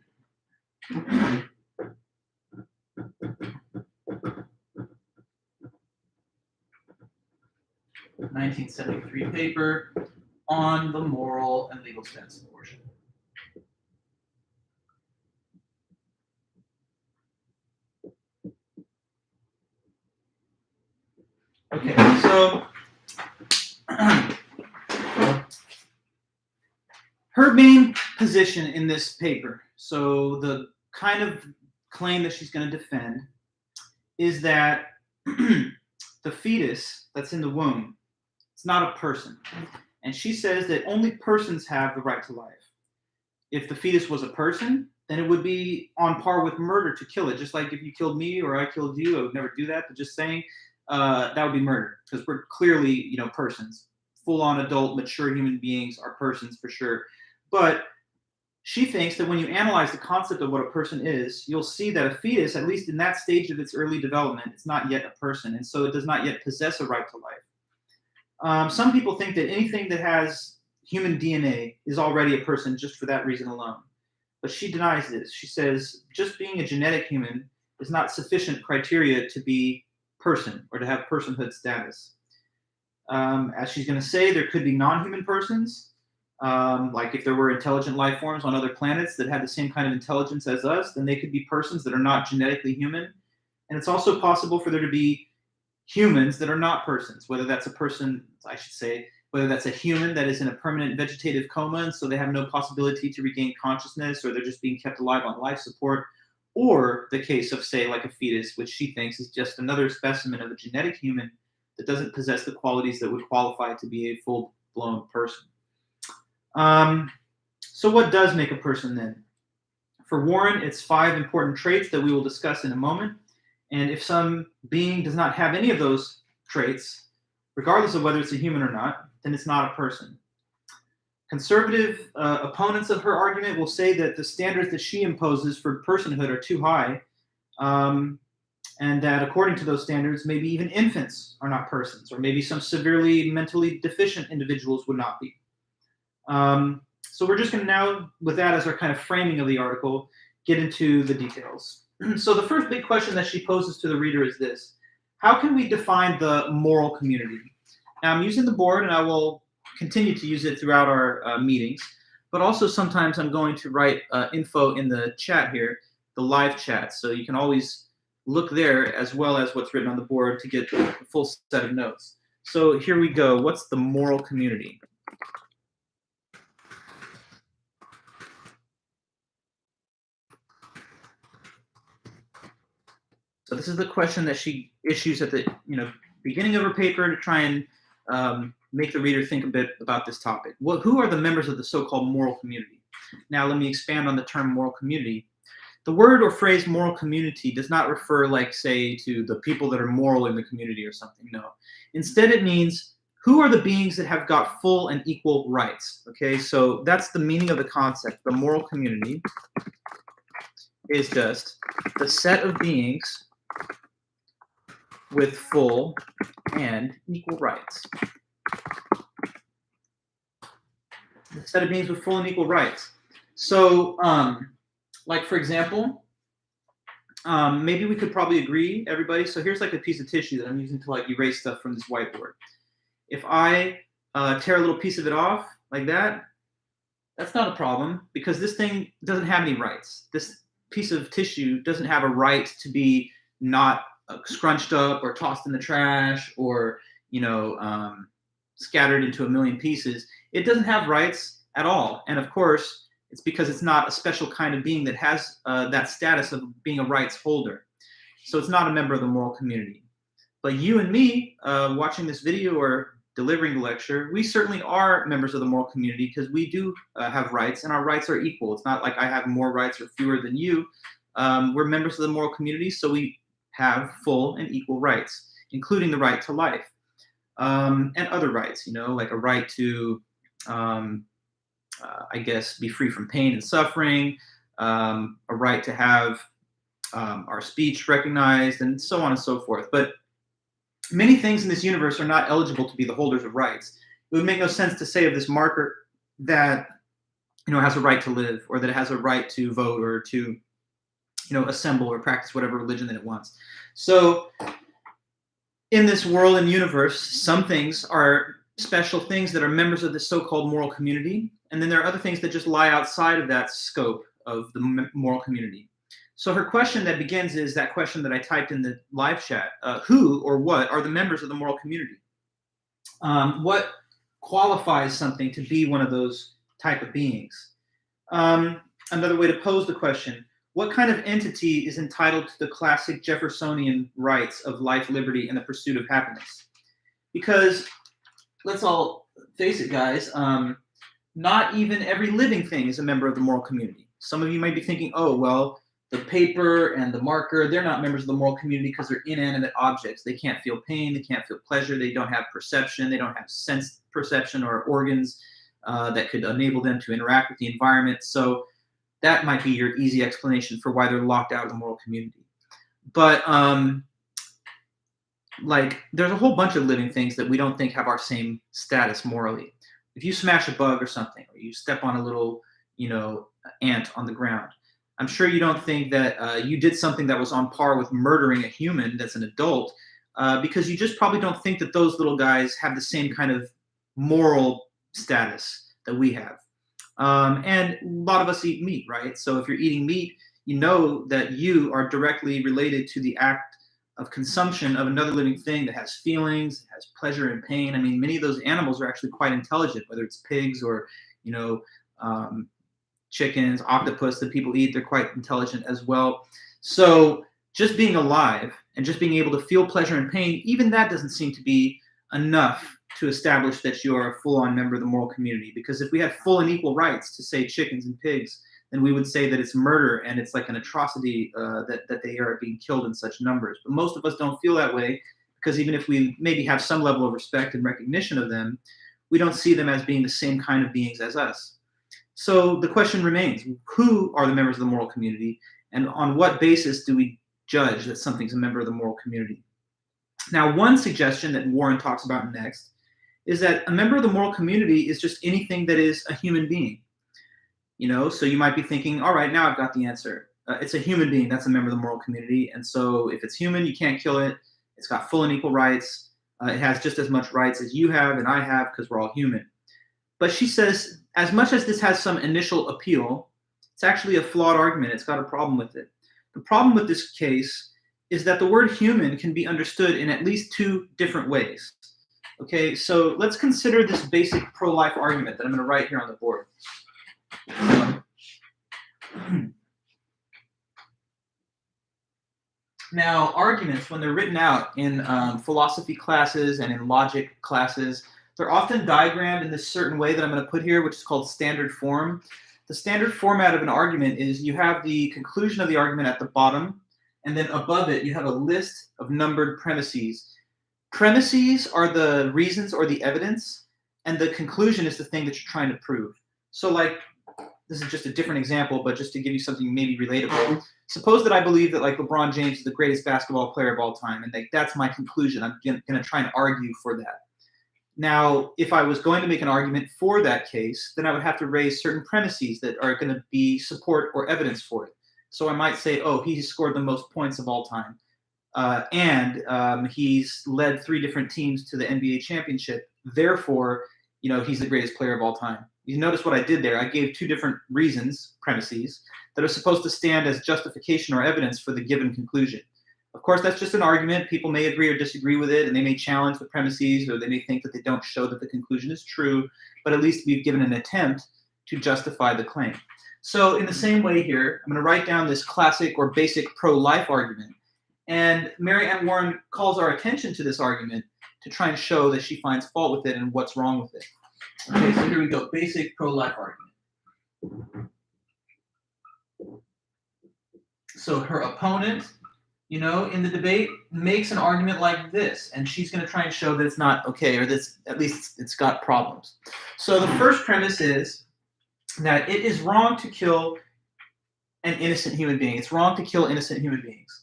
1973 paper on the moral and legal status of abortion. Okay, so her main position in this paper, so the kind of claim that she's going to defend, is that the fetus that's in the womb, it's not a person. And she says that only persons have the right to life. If the fetus was a person, then it would be on par with murder to kill it. Just like if you killed me or I killed you, I would never do that. But just saying, that would be murder, because we're clearly, persons. Full-on adult, mature human beings are persons for sure. But she thinks that when you analyze the concept of what a person is, you'll see that a fetus, at least in that stage of its early development, it's not yet a person, and so it does not yet possess a right to life. Some people think that anything that has human DNA is already a person just for that reason alone. But she denies this. She says just being a genetic human is not sufficient criteria to be person or to have personhood status. As she's going to say, there could be non-human persons, like if there were intelligent life forms on other planets that had the same kind of intelligence as us, then they could be persons that are not genetically human. And it's also possible for there to be humans that are not persons, whether that's a person, I should say, whether that's a human that is in a permanent vegetative coma, and so they have no possibility to regain consciousness, or they're just being kept alive on life support, or the case of, say, like a fetus, which she thinks is just another specimen of a genetic human that doesn't possess the qualities that would qualify to be a full-blown person. So what does make a person then? For Warren, it's 5 important traits that we will discuss in a moment. And if some being does not have any of those traits, regardless of whether it's a human or not, then it's not a person. Conservative opponents of her argument will say that the standards that she imposes for personhood are too high, and that according to those standards, maybe even infants are not persons, or maybe some severely mentally deficient individuals would not be. So we're just going to now, with that as our kind of framing of the article, get into the details. So the first big question that she poses to the reader is this: how can we define the moral community? Now, I'm using the board, and I will continue to use it throughout our meetings, but also sometimes I'm going to write info in the chat here, the live chat, so you can always look there as well as what's written on the board to get the full set of notes. So here we go. What's the moral community? So this is the question that she issues at the beginning of her paper to try and make the reader think a bit about this topic. Who are the members of the so-called moral community? Now, let me expand on the term moral community. The word or phrase moral community does not refer, like, say, to the people that are moral in the community or something. No. Instead, it means who are the beings that have got full and equal rights. Okay, so that's the meaning of the concept. The moral community is just the set of beings with full and equal rights. A set of beings with full and equal rights. So, like, for example, maybe we could probably agree, everybody. So here's like a piece of tissue that I'm using to like erase stuff from this whiteboard. If I tear a little piece of it off like that, that's not a problem because this thing doesn't have any rights. This piece of tissue doesn't have a right to be not scrunched up or tossed in the trash or, scattered into a million pieces. It doesn't have rights at all. And of course, it's because it's not a special kind of being that has that status of being a rights holder. So it's not a member of the moral community. But you and me, watching this video or delivering the lecture, we certainly are members of the moral community because we do have rights and our rights are equal. It's not like I have more rights or fewer than you. We're members of the moral community, so we have full and equal rights, including the right to life and other rights, like a right to, be free from pain and suffering, a right to have our speech recognized, and so on and so forth. But many things in this universe are not eligible to be the holders of rights. It would make no sense to say of this marker that, has a right to live, or that it has a right to vote, or to assemble or practice whatever religion that it wants. So in this world and universe, some things are special things that are members of the so-called moral community. And then there are other things that just lie outside of that scope of the moral community. So her question that begins is that question that I typed in the live chat. Who or what are the members of the moral community? What qualifies something to be one of those type of beings? Another way to pose the question: what kind of entity is entitled to the classic Jeffersonian rights of life, liberty, and the pursuit of happiness? Because let's all face it, guys, not even every living thing is a member of the moral community. Some of you might be thinking, oh, well, the paper and the marker, they're not members of the moral community because they're inanimate objects. They can't feel pain, they can't feel pleasure, they don't have perception, they don't have sense perception or organs that could enable them to interact with the environment. So that might be your easy explanation for why they're locked out of the moral community. But there's a whole bunch of living things that we don't think have our same status morally. If you smash a bug or something, or you step on a little, ant on the ground, I'm sure you don't think that you did something that was on par with murdering a human that's an adult, because you just probably don't think that those little guys have the same kind of moral status that we have. And a lot of us eat meat, right? So if you're eating meat, you know that you are directly related to the act of consumption of another living thing that has feelings, has pleasure and pain. I mean, many of those animals are actually quite intelligent, whether it's pigs or, chickens, octopus that people eat, they're quite intelligent as well. So just being alive and just being able to feel pleasure and pain, even that doesn't seem to be enough to establish that you are a full-on member of the moral community. Because if we had full and equal rights to, say, chickens and pigs, then we would say that it's murder and it's like an atrocity that they are being killed in such numbers. But most of us don't feel that way, because even if we maybe have some level of respect and recognition of them, we don't see them as being the same kind of beings as us. So the question remains, who are the members of the moral community, and on what basis do we judge that something's a member of the moral community? Now, one suggestion that Warren talks about next is that a member of the moral community is just anything that is a human being. So you might be thinking, all right, now I've got the answer. It's a human being, that's a member of the moral community. And so if it's human, you can't kill it. It's got full and equal rights. It has just as much rights as you have and I have, because we're all human. But she says, as much as this has some initial appeal, it's actually a flawed argument. It's got a problem with it. The problem with this case is that the word human can be understood in at least two different ways. Okay, so let's consider this basic pro-life argument that I'm going to write here on the board. Now, arguments, when they're written out in philosophy classes and in logic classes, they're often diagrammed in this certain way that I'm going to put here, which is called standard form. The standard format of an argument is you have the conclusion of the argument at the bottom, and then above it you have a list of numbered premises. Premises are the reasons or the evidence, and the conclusion is the thing that you're trying to prove. So like, this is just a different example, but just to give you something maybe relatable. Suppose that I believe that like LeBron James is the greatest basketball player of all time, and like that's my conclusion. I'm going to try and argue for that. Now, if I was going to make an argument for that case, then I would have to raise certain premises that are going to be support or evidence for it. So I might say, oh, he's scored the most points of all time. And he's led 3 different teams to the NBA championship. Therefore, he's the greatest player of all time. You notice what I did there. I gave 2 different reasons, premises, that are supposed to stand as justification or evidence for the given conclusion. Of course, that's just an argument. People may agree or disagree with it, and they may challenge the premises, or they may think that they don't show that the conclusion is true, but at least we've given an attempt to justify the claim. So in the same way here, I'm going to write down this classic or basic pro-life argument, and Mary Ann Warren calls our attention to this argument to try and show that she finds fault with it and what's wrong with it. Okay, so here we go, basic pro-life argument. So her opponent, in the debate, makes an argument like this, and she's going to try and show that it's not okay, or that at least it's got problems. So the first premise is that it is wrong to kill an innocent human being. It's wrong to kill innocent human beings.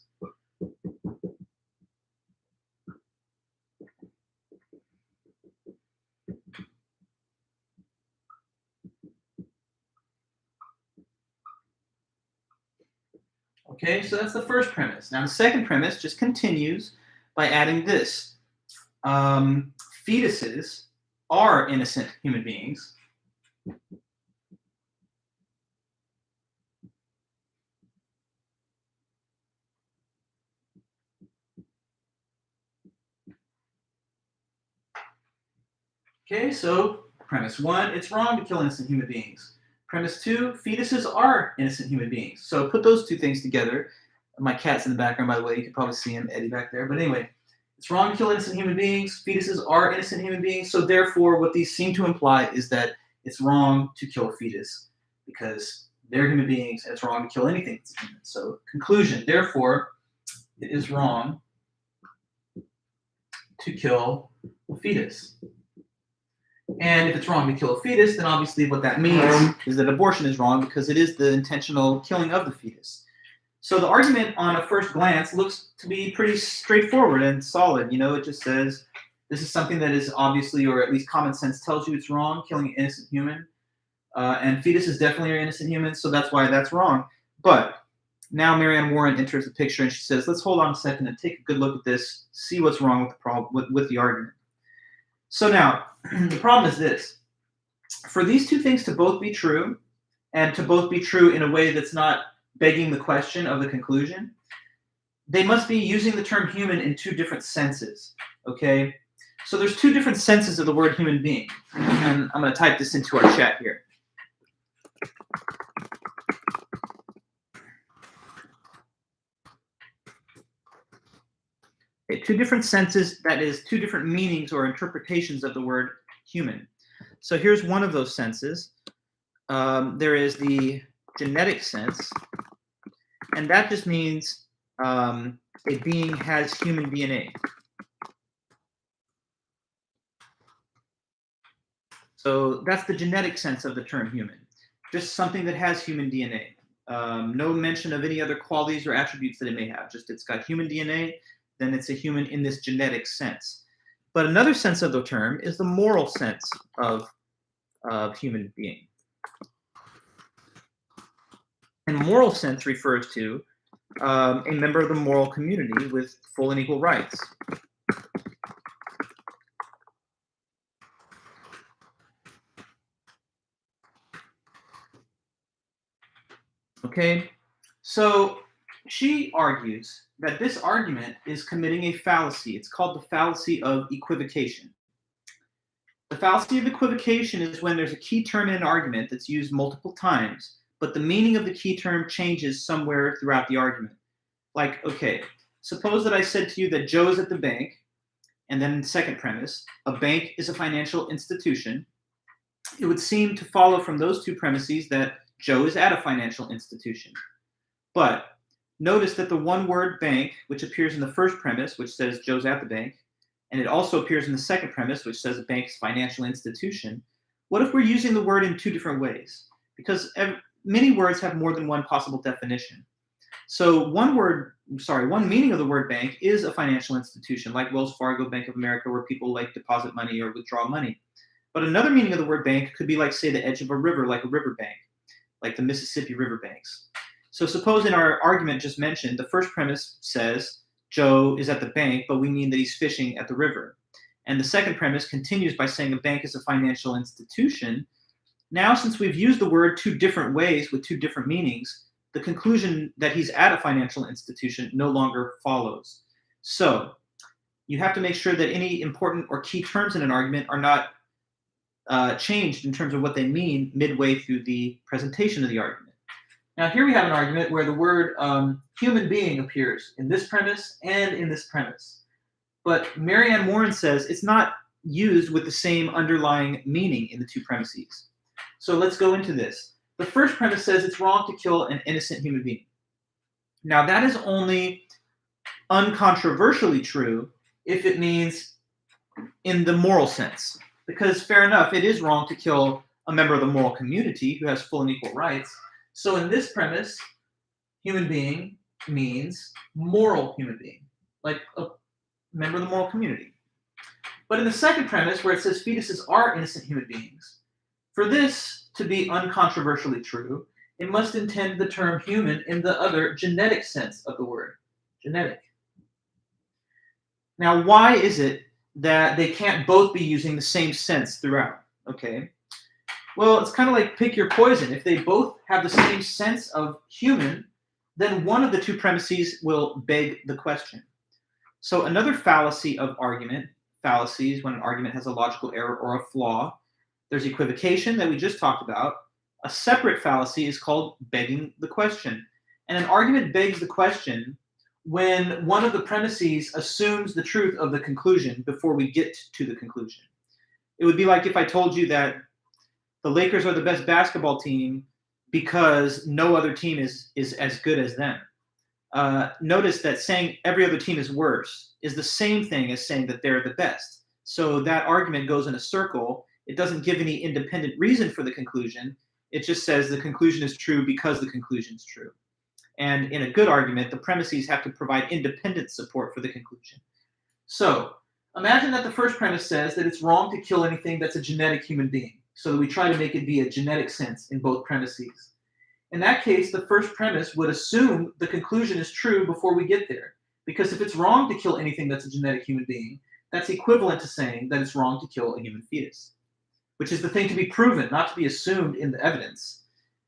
Okay, so that's the first premise. Now the second premise just continues by adding this. Fetuses are innocent human beings. Okay, so premise 1, it's wrong to kill innocent human beings. Premise 2, fetuses are innocent human beings. So put those 2 things together. My cat's in the background, by the way. You can probably see him, Eddie, back there. But anyway, it's wrong to kill innocent human beings. Fetuses are innocent human beings. So therefore, what these seem to imply is that it's wrong to kill a fetus because they're human beings, and it's wrong to kill anything that's human. So conclusion, therefore, it is wrong to kill a fetus. And if it's wrong to kill a fetus, then obviously what that means is that abortion is wrong because it is the intentional killing of the fetus. So the argument on a first glance looks to be pretty straightforward and solid. It just says this is something that is obviously, or at least common sense tells you it's wrong, killing an innocent human. And fetuses definitely are innocent humans, so that's why that's wrong. But now Mary Ann Warren enters the picture and she says, let's hold on a second and take a good look at this, see what's wrong with the problem with the argument. So now, the problem is this. For these 2 things to both be true, and to both be true in a way that's not begging the question of the conclusion, they must be using the term human in 2 different senses, okay? So there's 2 different senses of the word human being, and I'm going to type this into our chat here. Okay, 2 different senses, that is 2 different meanings or interpretations of the word human. So here's one of those senses. There is the genetic sense, and that just means a being has human DNA. So that's the genetic sense of the term human, just something that has human DNA. No mention of any other qualities or attributes that it may have, just it's got human DNA, then it's a human in this genetic sense. But another sense of the term is the moral sense of human being. And moral sense refers to a member of the moral community with full and equal rights. Okay, so she argues that this argument is committing a fallacy. It's called the fallacy of equivocation. The fallacy of equivocation is when there's a key term in an argument that's used multiple times, but the meaning of the key term changes somewhere throughout the argument. Like, okay, suppose that I said to you that Joe is at the bank, and then in the second premise, a bank is a financial institution. It would seem to follow from those two premises that Joe is at a financial institution. But notice that the one word bank, which appears in the first premise, which says Joe's at the bank, and it also appears in the second premise, which says a bank's financial institution. What if we're using the word in two different ways? Because many words have more than one possible definition. So one meaning of the word bank is a financial institution, like Wells Fargo, Bank of America, where people like deposit money or withdraw money. But another meaning of the word bank could be like, say, the edge of a river, like a riverbank, like the Mississippi River banks. So suppose in our argument just mentioned, the first premise says Joe is at the bank, but we mean that he's fishing at the river. And the second premise continues by saying a bank is a financial institution. Now, since we've used the word two different ways with two different meanings, the conclusion that he's at a financial institution no longer follows. So you have to make sure that any important or key terms in an argument are not changed in terms of what they mean midway through the presentation of the argument. Now here we have an argument where the word human being appears in this premise and in this premise. But Marianne Warren says it's not used with the same underlying meaning in the two premises. So let's go into this. The first premise says it's wrong to kill an innocent human being. Now that is only uncontroversially true if it means in the moral sense. Because fair enough, it is wrong to kill a member of the moral community who has full and equal rights. So in this premise, human being means moral human being, like a member of the moral community. But in the second premise, where it says fetuses are innocent human beings, for this to be uncontroversially true, it must intend the term human in the other genetic sense of the word, genetic. Now, why is it that they can't both be using the same sense throughout? Okay. Well, it's kind of like pick your poison. If they both have the same sense of human, then one of the two premises will beg the question. So another fallacy of argument, fallacies when an argument has a logical error or a flaw, there's equivocation that we just talked about. A separate fallacy is called begging the question. And an argument begs the question when one of the premises assumes the truth of the conclusion before we get to the conclusion. It would be like if I told you that the Lakers are the best basketball team because no other team is as good as them. Notice that saying every other team is worse is the same thing as saying that they're the best. So that argument goes in a circle. It doesn't give any independent reason for the conclusion. It just says the conclusion is true because the conclusion is true. And in a good argument, the premises have to provide independent support for the conclusion. So imagine that the first premise says that it's wrong to kill anything that's a genetic human being. So that we try to make it be a genetic sense in both premises. In that case, the first premise would assume the conclusion is true before we get there. Because if it's wrong to kill anything that's a genetic human being, that's equivalent to saying that it's wrong to kill a human fetus, which is the thing to be proven, not to be assumed in the evidence.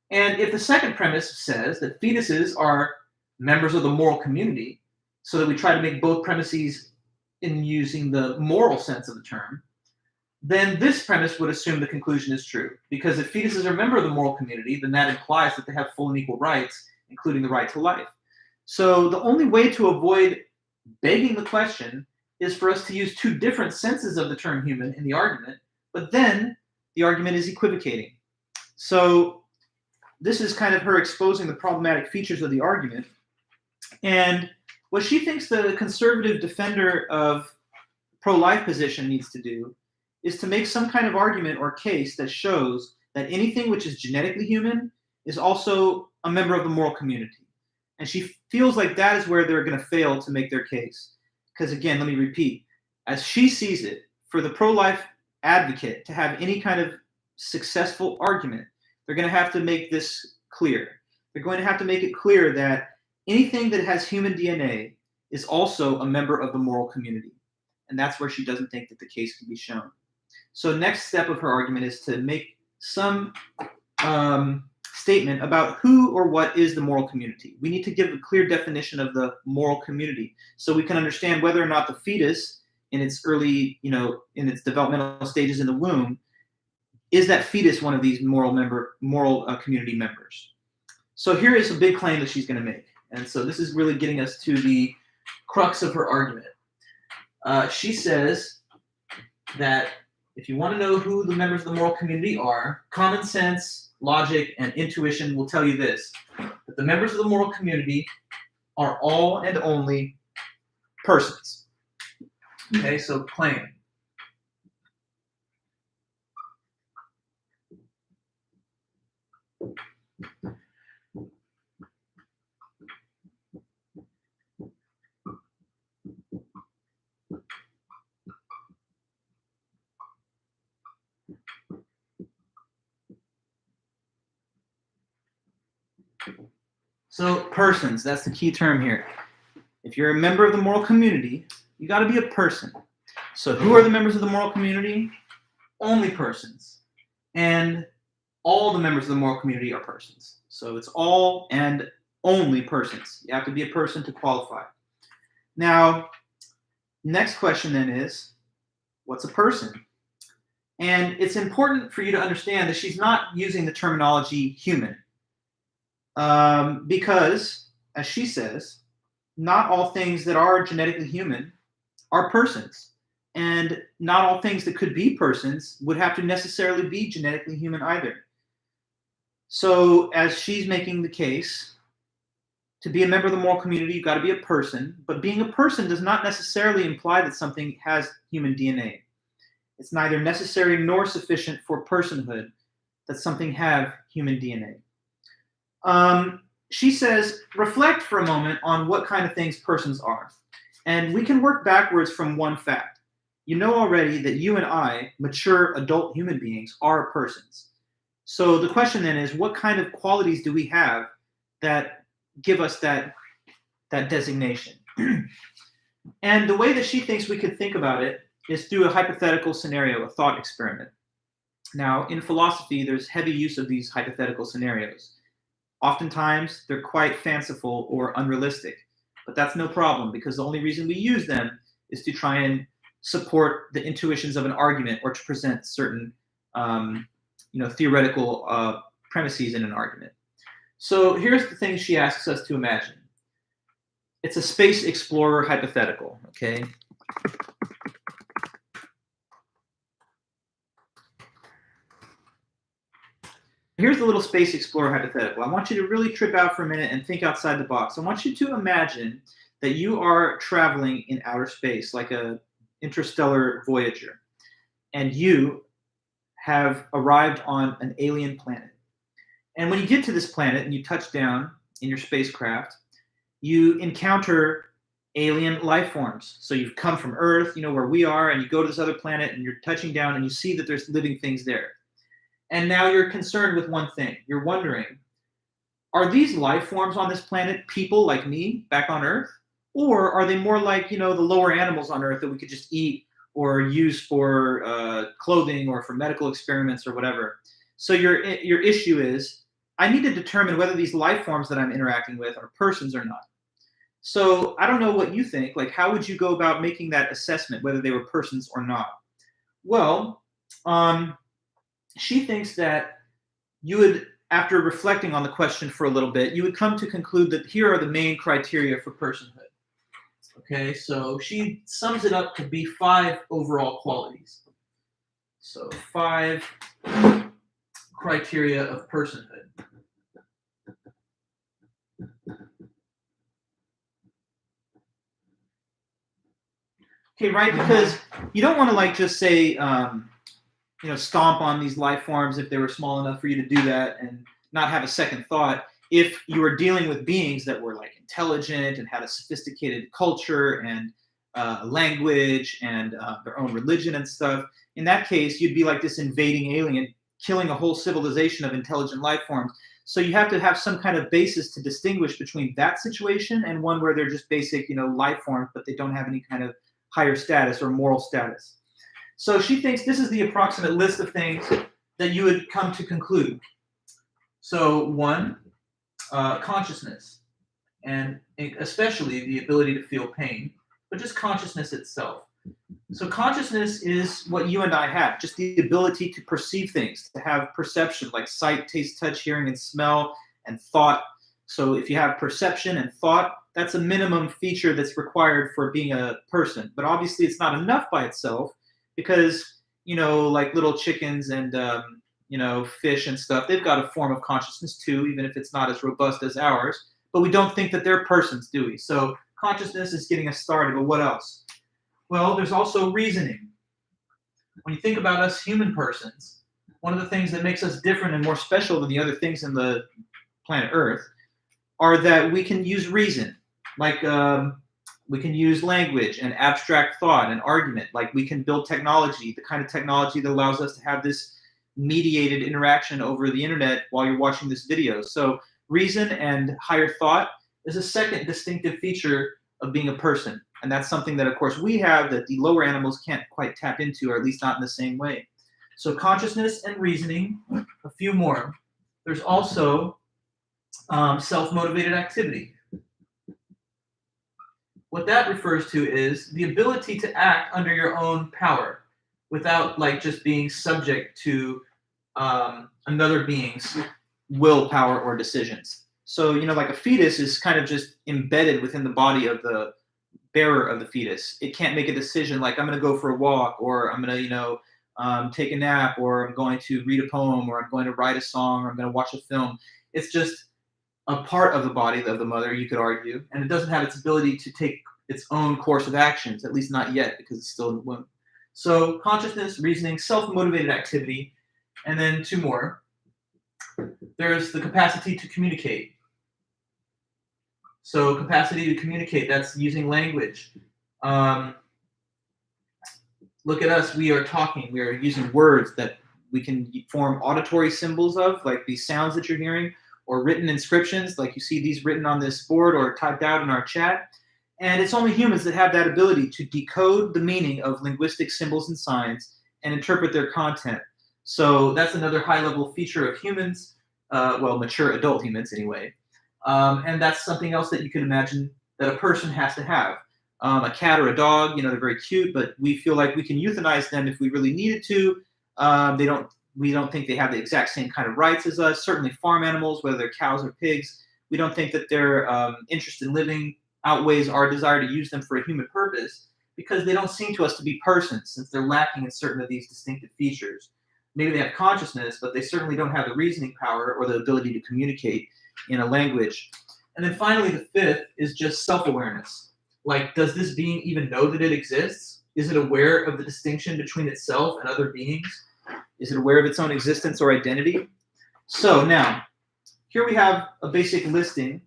And if the second premise says that fetuses are members of the moral community, so that we try to make both premises in using the moral sense of the term, then this premise would assume the conclusion is true. Because if fetuses are a member of the moral community, then that implies that they have full and equal rights, including the right to life. So the only way to avoid begging the question is for us to use two different senses of the term human in the argument, but then the argument is equivocating. So this is kind of her exposing the problematic features of the argument. And what she thinks the conservative defender of pro-life position needs to do is to make some kind of argument or case that shows that anything which is genetically human is also a member of the moral community. And she feels like that is where they're going to fail to make their case. Because again, let me repeat, as she sees it, for the pro-life advocate to have any kind of successful argument, they're going to have to make this clear. They're going to have to make it clear that anything that has human DNA is also a member of the moral community. And that's where she doesn't think that the case can be shown. So next step of her argument is to make some statement about who or what is the moral community. We need to give a clear definition of the moral community so we can understand whether or not the fetus in its early, in its developmental stages in the womb, is that fetus one of these moral community members? So here is a big claim that she's going to make. And so this is really getting us to the crux of her argument. She says that if you want to know who the members of the moral community are, common sense, logic, and intuition will tell you this, that the members of the moral community are all and only persons. Okay, so claim. So persons, that's the key term here. If you're a member of the moral community, you got to be a person. So who are the members of the moral community? Only persons. And all the members of the moral community are persons. So it's all and only persons. You have to be a person to qualify. Now, next question then is, what's a person? And it's important for you to understand that she's not using the terminology human. Because, as she says, not all things that are genetically human are persons. And not all things that could be persons would have to necessarily be genetically human either. So as she's making the case, to be a member of the moral community, you've got to be a person. But being a person does not necessarily imply that something has human DNA. It's neither necessary nor sufficient for personhood that something have human DNA. She says, reflect for a moment on what kind of things persons are. And we can work backwards from one fact. You know already that you and I, mature adult human beings, are persons. So the question then is, what kind of qualities do we have that give us that designation? And the way that she thinks we could think about it is through a hypothetical scenario, a thought experiment. Now, in philosophy, there's heavy use of these hypothetical scenarios. Oftentimes, they're quite fanciful or unrealistic, but that's no problem because the only reason we use them is to try and support the intuitions of an argument or to present certain theoretical premises in an argument. So here's the thing she asks us to imagine. It's a space explorer hypothetical, okay? Here's the little space explorer hypothetical. I want you to really trip out for a minute and think outside the box. I want you to imagine that you are traveling in outer space like a interstellar voyager, and you have arrived on an alien planet. And when you get to this planet and you touch down in your spacecraft, you encounter alien life forms. So you've come from Earth, where we are, and you go to this other planet and you're touching down and you see that there's living things there. And now you're concerned with one thing. You're wondering, are these life forms on this planet people like me back on Earth? Or are they more like, the lower animals on Earth that we could just eat or use for clothing or for medical experiments or whatever? So your issue is, I need to determine whether these life forms that I'm interacting with are persons or not. So I don't know what you think. Like, how would you go about making that assessment, whether they were persons or not? Well, she thinks that you would, after reflecting on the question for a little bit, you would come to conclude that here are the main criteria for personhood. Okay, so she sums it up to be 5 overall qualities. So 5 criteria of personhood. Okay, right? Because you don't want to like just say, stomp on these life forms if they were small enough for you to do that and not have a second thought. If you were dealing with beings that were like intelligent and had a sophisticated culture and language and their own religion and stuff, in that case, you'd be like this invading alien killing a whole civilization of intelligent life forms. So you have to have some kind of basis to distinguish between that situation and one where they're just basic, life forms, but they don't have any kind of higher status or moral status. So she thinks this is the approximate list of things that you would come to conclude. So one, consciousness, and especially the ability to feel pain, but just consciousness itself. So consciousness is what you and I have, just the ability to perceive things, to have perception like sight, taste, touch, hearing, and smell, and thought. So if you have perception and thought, that's a minimum feature that's required for being a person. But obviously it's not enough by itself because, like little chickens and, fish and stuff, they've got a form of consciousness too, even if it's not as robust as ours. But we don't think that they're persons, do we? So consciousness is getting us started, but what else? Well, there's also reasoning. When you think about us human persons, one of the things that makes us different and more special than the other things in the planet Earth are that we can use reason. Like we can use language and abstract thought and argument. Like we can build technology, the kind of technology that allows us to have this mediated interaction over the internet while you're watching this video. So reason and higher thought is a second distinctive feature of being a person. And that's something that, of course, we have that the lower animals can't quite tap into, or at least not in the same way. So consciousness and reasoning, a few more. There's also self-motivated activity. What that refers to is the ability to act under your own power without like just being subject to another being's willpower or decisions. So, like a fetus is kind of just embedded within the body of the bearer of the fetus. It can't make a decision like I'm going to go for a walk, or I'm going to, take a nap, or I'm going to read a poem, or I'm going to write a song, or I'm going to watch a film. It's just a part of the body of the mother, you could argue, and it doesn't have its ability to take its own course of actions, at least not yet, because it's still in the womb. So consciousness, reasoning, self-motivated activity, and then two more. There's the capacity to communicate. So capacity to communicate, that's using language. Look at us, we are talking, we are using words that we can form auditory symbols of, like these sounds that you're hearing, or written inscriptions, like you see these written on this board or typed out in our chat. And it's only humans that have that ability to decode the meaning of linguistic symbols and signs and interpret their content. So that's another high-level feature of humans, mature adult humans anyway. And that's something else that you can imagine that a person has to have. A cat or a dog, they're very cute, but we feel like we can euthanize them if we really needed to. We don't think they have the exact same kind of rights as us. Certainly farm animals, whether they're cows or pigs, we don't think that their interest in living outweighs our desire to use them for a human purpose, because they don't seem to us to be persons, since they're lacking in certain of these distinctive features. Maybe they have consciousness, but they certainly don't have the reasoning power or the ability to communicate in a language. And then finally, the fifth is just self-awareness. Like, does this being even know that it exists? Is it aware of the distinction between itself and other beings? Is it aware of its own existence or identity? So now, here we have a basic listing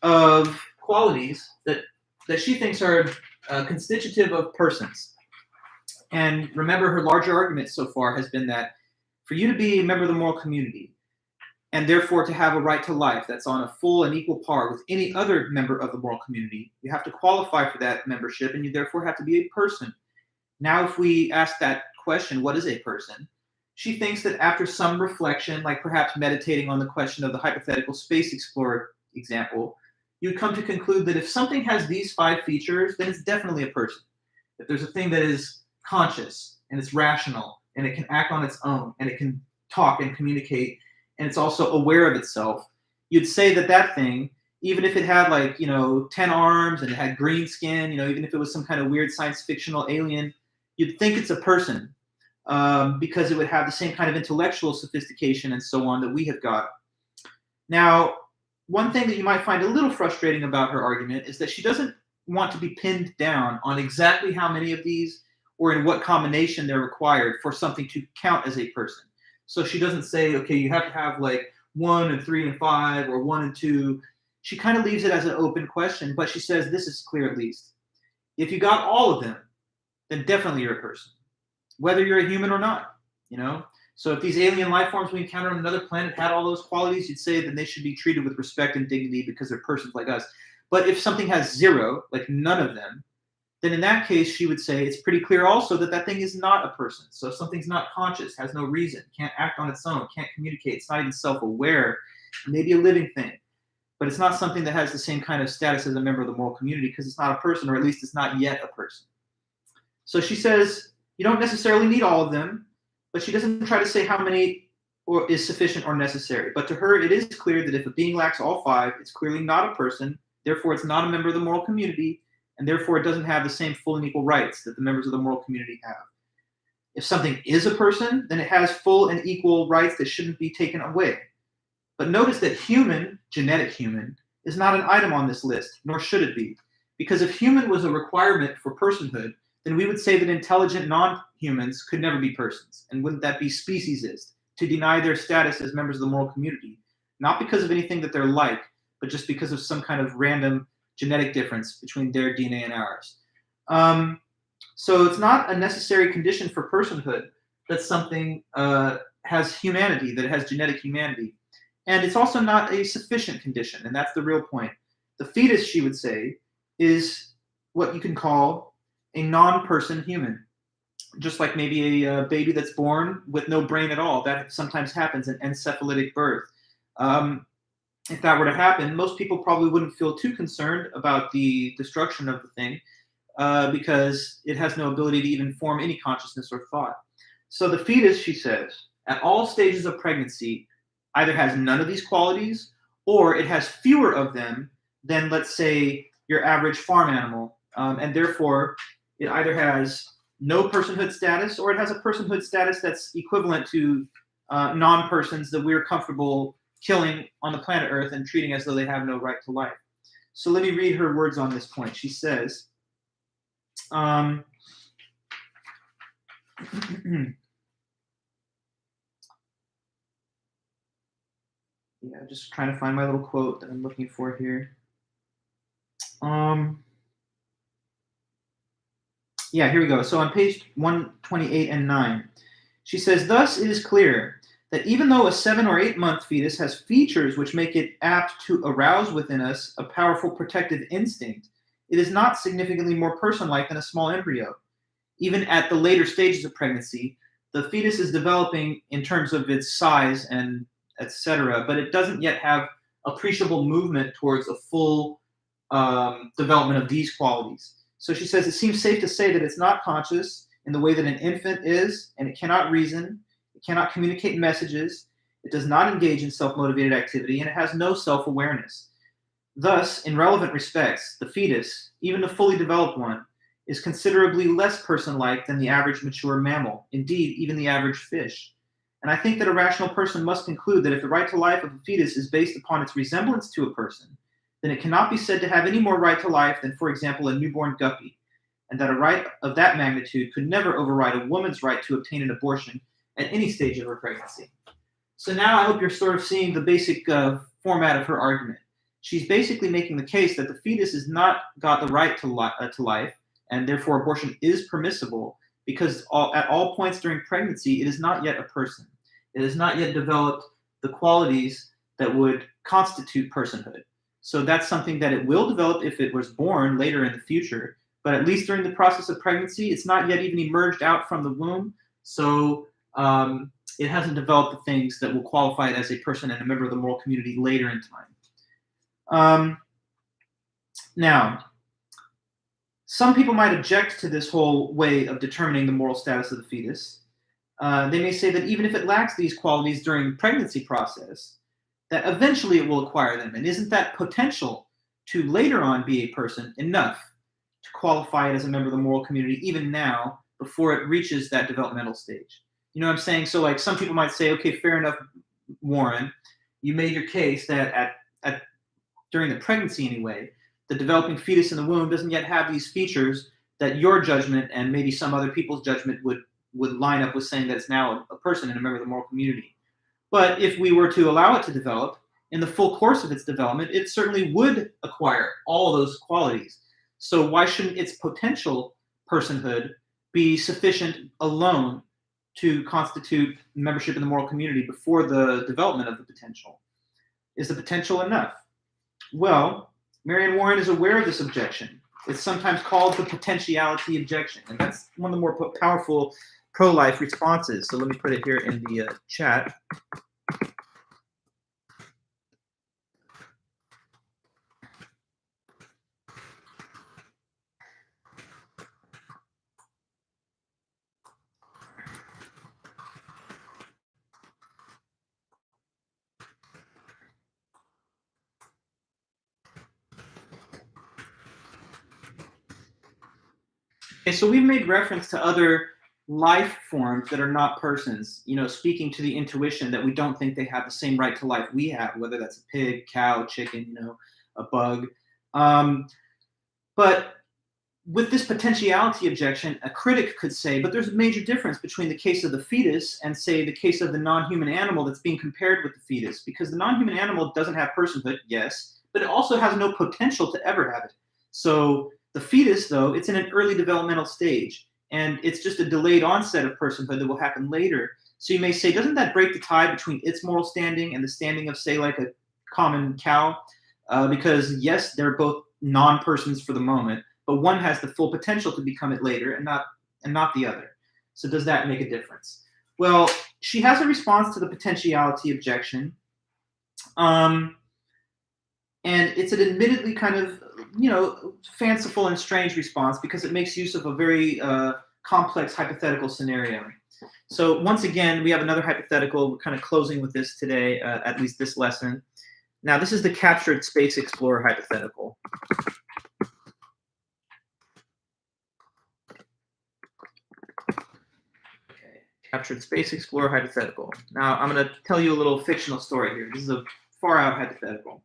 of qualities that she thinks are constitutive of persons. And remember, her larger argument so far has been that for you to be a member of the moral community, and therefore to have a right to life that's on a full and equal par with any other member of the moral community, you have to qualify for that membership, and you therefore have to be a person. Now, if we ask that question, what is a person? She thinks that after some reflection, like perhaps meditating on the question of the hypothetical space explorer example, you'd come to conclude that if something has these 5 features, then it's definitely a person. If there's a thing that is conscious, and it's rational, and it can act on its own, and it can talk and communicate, and it's also aware of itself, you'd say that that thing, even if it had 10 arms and it had green skin, even if it was some kind of weird science fictional alien, you'd think it's a person because it would have the same kind of intellectual sophistication and so on that we have got. Now, one thing that you might find a little frustrating about her argument is that she doesn't want to be pinned down on exactly how many of these or in what combination they're required for something to count as a person. So she doesn't say, okay, you have to have like 1 and 3 and 5 or 1 and 2. She kind of leaves it as an open question, but she says this is clear at least. If you got all of them, then definitely you're a person, whether you're a human or not, you know? So if these alien life forms we encountered on another planet had all those qualities, you'd say that they should be treated with respect and dignity because they're persons like us. But if something has 0, like none of them, then in that case, she would say it's pretty clear also that that thing is not a person. So if something's not conscious, has no reason, can't act on its own, can't communicate, it's not even self-aware, maybe a living thing, but it's not something that has the same kind of status as a member of the moral community because it's not a person, or at least it's not yet a person. So she says you don't necessarily need all of them, but she doesn't try to say how many or is sufficient or necessary. But to her, it is clear that if a being lacks all 5, it's clearly not a person, therefore it's not a member of the moral community, and therefore it doesn't have the same full and equal rights that the members of the moral community have. If something is a person, then it has full and equal rights that shouldn't be taken away. But notice that human, genetic human, is not an item on this list, nor should it be. Because if human was a requirement for personhood, then we would say that intelligent non-humans could never be persons. And wouldn't that be speciesist, to deny their status as members of the moral community? Not because of anything that they're like, but just because of some kind of random genetic difference between their DNA and ours. So it's not a necessary condition for personhood that something has humanity, that it has genetic humanity. And it's also not a sufficient condition, and that's the real point. The fetus, she would say, is what you can call a non-person human. Just like maybe a baby that's born with no brain at all. That sometimes happens in encephalitic birth. If that were to happen, most people probably wouldn't feel too concerned about the destruction of the thing because it has no ability to even form any consciousness or thought. So the fetus, she says, at all stages of pregnancy, either has none of these qualities or it has fewer of them than, let's say, your average farm animal. And therefore, it either has no personhood status or it has a personhood status that's equivalent to non-persons that we're comfortable killing on the planet Earth and treating as though they have no right to life. So let me read her words on this point. She says, yeah, just trying to find my little quote that I'm looking for here. Yeah, here we go. So on page 128 and 9, she says, thus it is clear that even though a 7 or 8 month fetus has features which make it apt to arouse within us a powerful protective instinct, it is not significantly more person-like than a small embryo. Even at the later stages of pregnancy, the fetus is developing in terms of its size and etc., but it doesn't yet have appreciable movement towards a full development of these qualities. So she says it seems safe to say that it's not conscious in the way that an infant is, and it cannot reason, it cannot communicate messages, it does not engage in self-motivated activity, and it has no self-awareness. Thus, in relevant respects, the fetus, even the fully developed one, is considerably less person-like than the average mature mammal, indeed, even the average fish. And I think that a rational person must conclude that if the right to life of a fetus is based upon its resemblance to a person, then it cannot be said to have any more right to life than, for example, a newborn guppy, and that a right of that magnitude could never override a woman's right to obtain an abortion at any stage of her pregnancy. So now I hope you're sort of seeing the basic format of her argument. She's basically making the case that the fetus has not got the right to life, and therefore abortion is permissible because at all points during pregnancy, it is not yet a person. It has not yet developed the qualities that would constitute personhood. So that's something that it will develop if it was born later in the future. But at least during the process of pregnancy, it's not yet even emerged out from the womb. So it hasn't developed the things that will qualify it as a person and a member of the moral community later in time. Now, some people might object to this whole way of determining the moral status of the fetus. They may say that even if it lacks these qualities during the pregnancy process, that eventually it will acquire them. And isn't that potential to later on be a person enough to qualify it as a member of the moral community, even now, before it reaches that developmental stage? You know what I'm saying? So like some people might say, okay, fair enough, Warren, you made your case that at during the pregnancy anyway, the developing fetus in the womb doesn't yet have these features that your judgment and maybe some other people's judgment would line up with saying that it's now a person and a member of the moral community. But if we were to allow it to develop, in the full course of its development, it certainly would acquire all those qualities. So why shouldn't its potential personhood be sufficient alone to constitute membership in the moral community before the development of the potential? Is the potential enough? Well, Marianne Warren is aware of this objection. It's sometimes called the potentiality objection, and that's one of the more powerful pro-life responses. So let me put it here in the chat. Okay, so we've made reference to other life forms that are not persons, speaking to the intuition that we don't think they have the same right to life we have, whether that's a pig, cow, chicken, a bug. But with this potentiality objection, a critic could say, but there's a major difference between the case of the fetus and, say, the case of the non-human animal that's being compared with the fetus, because the non-human animal doesn't have personhood, yes, but it also has no potential to ever have it. So the fetus, though, it's in an early developmental stage, and it's just a delayed onset of personhood that will happen later. So you may say, doesn't that break the tie between its moral standing and the standing of, say, like a common cow? Because, yes, they're both non-persons for the moment, but one has the full potential to become it later and not the other. So does that make a difference? Well, she has a response to the potentiality objection. And it's an admittedly kind of, fanciful and strange response because it makes use of a very complex hypothetical scenario. So once again, we have another hypothetical. We're kind of closing with this today, at least this lesson. Now, this is the captured space explorer hypothetical. Okay, captured space explorer hypothetical. Now, I'm going to tell you a little fictional story here. This is a far out hypothetical.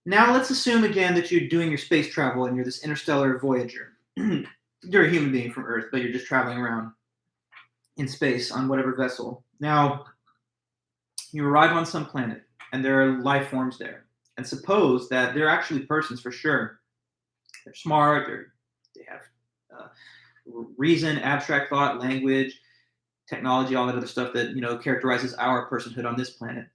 Now, let's assume again that you're doing your space travel and you're this interstellar voyager. You're a human being from Earth, but you're just traveling around in space on whatever vessel. Now, you arrive on some planet and there are life forms there. And suppose that they're actually persons for sure. They're smart, they have reason, abstract thought, language, technology, all that other stuff that characterizes our personhood on this planet.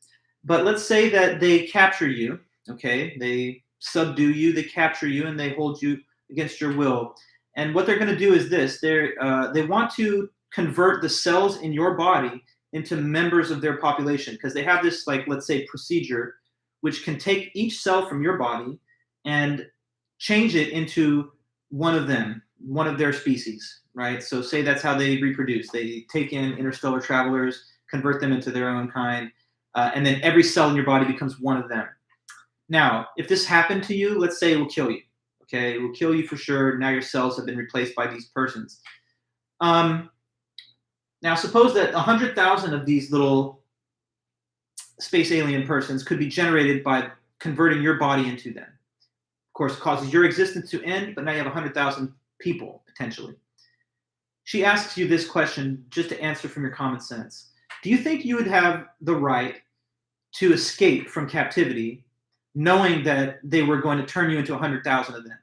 But let's say that they capture you. Okay, they subdue you, they capture you, and they hold you against your will. And what they're going to do is this: they want to convert the cells in your body into members of their population, because they have this, like, let's say, procedure which can take each cell from your body and change it into one of them, one of their species, right? So say that's how they reproduce. They take in interstellar travelers, convert them into their own kind, and then every cell in your body becomes one of them. Now, if this happened to you, let's say it will kill you. Okay, it will kill you for sure. Now your cells have been replaced by these persons. Now, suppose that 100,000 of these little space alien persons could be generated by converting your body into them. Of course, it causes your existence to end, but now you have 100,000 people, potentially. She asks you this question just to answer from your common sense. Do you think you would have the right to escape from captivity knowing that they were going to turn you into 100,000 of them?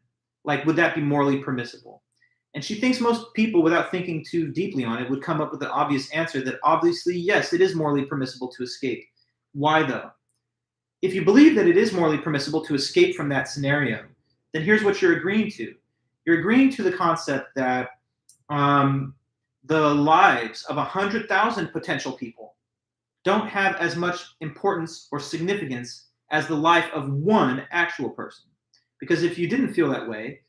Like, would that be morally permissible? And she thinks most people, without thinking too deeply on it, would come up with the obvious answer that obviously, yes, it is morally permissible to escape. Why, though? If you believe that it is morally permissible to escape from that scenario, then here's what you're agreeing to. You're agreeing to the concept that the lives of 100,000 potential people don't have as much importance or significance as the life of one actual person. Because if you didn't feel that way,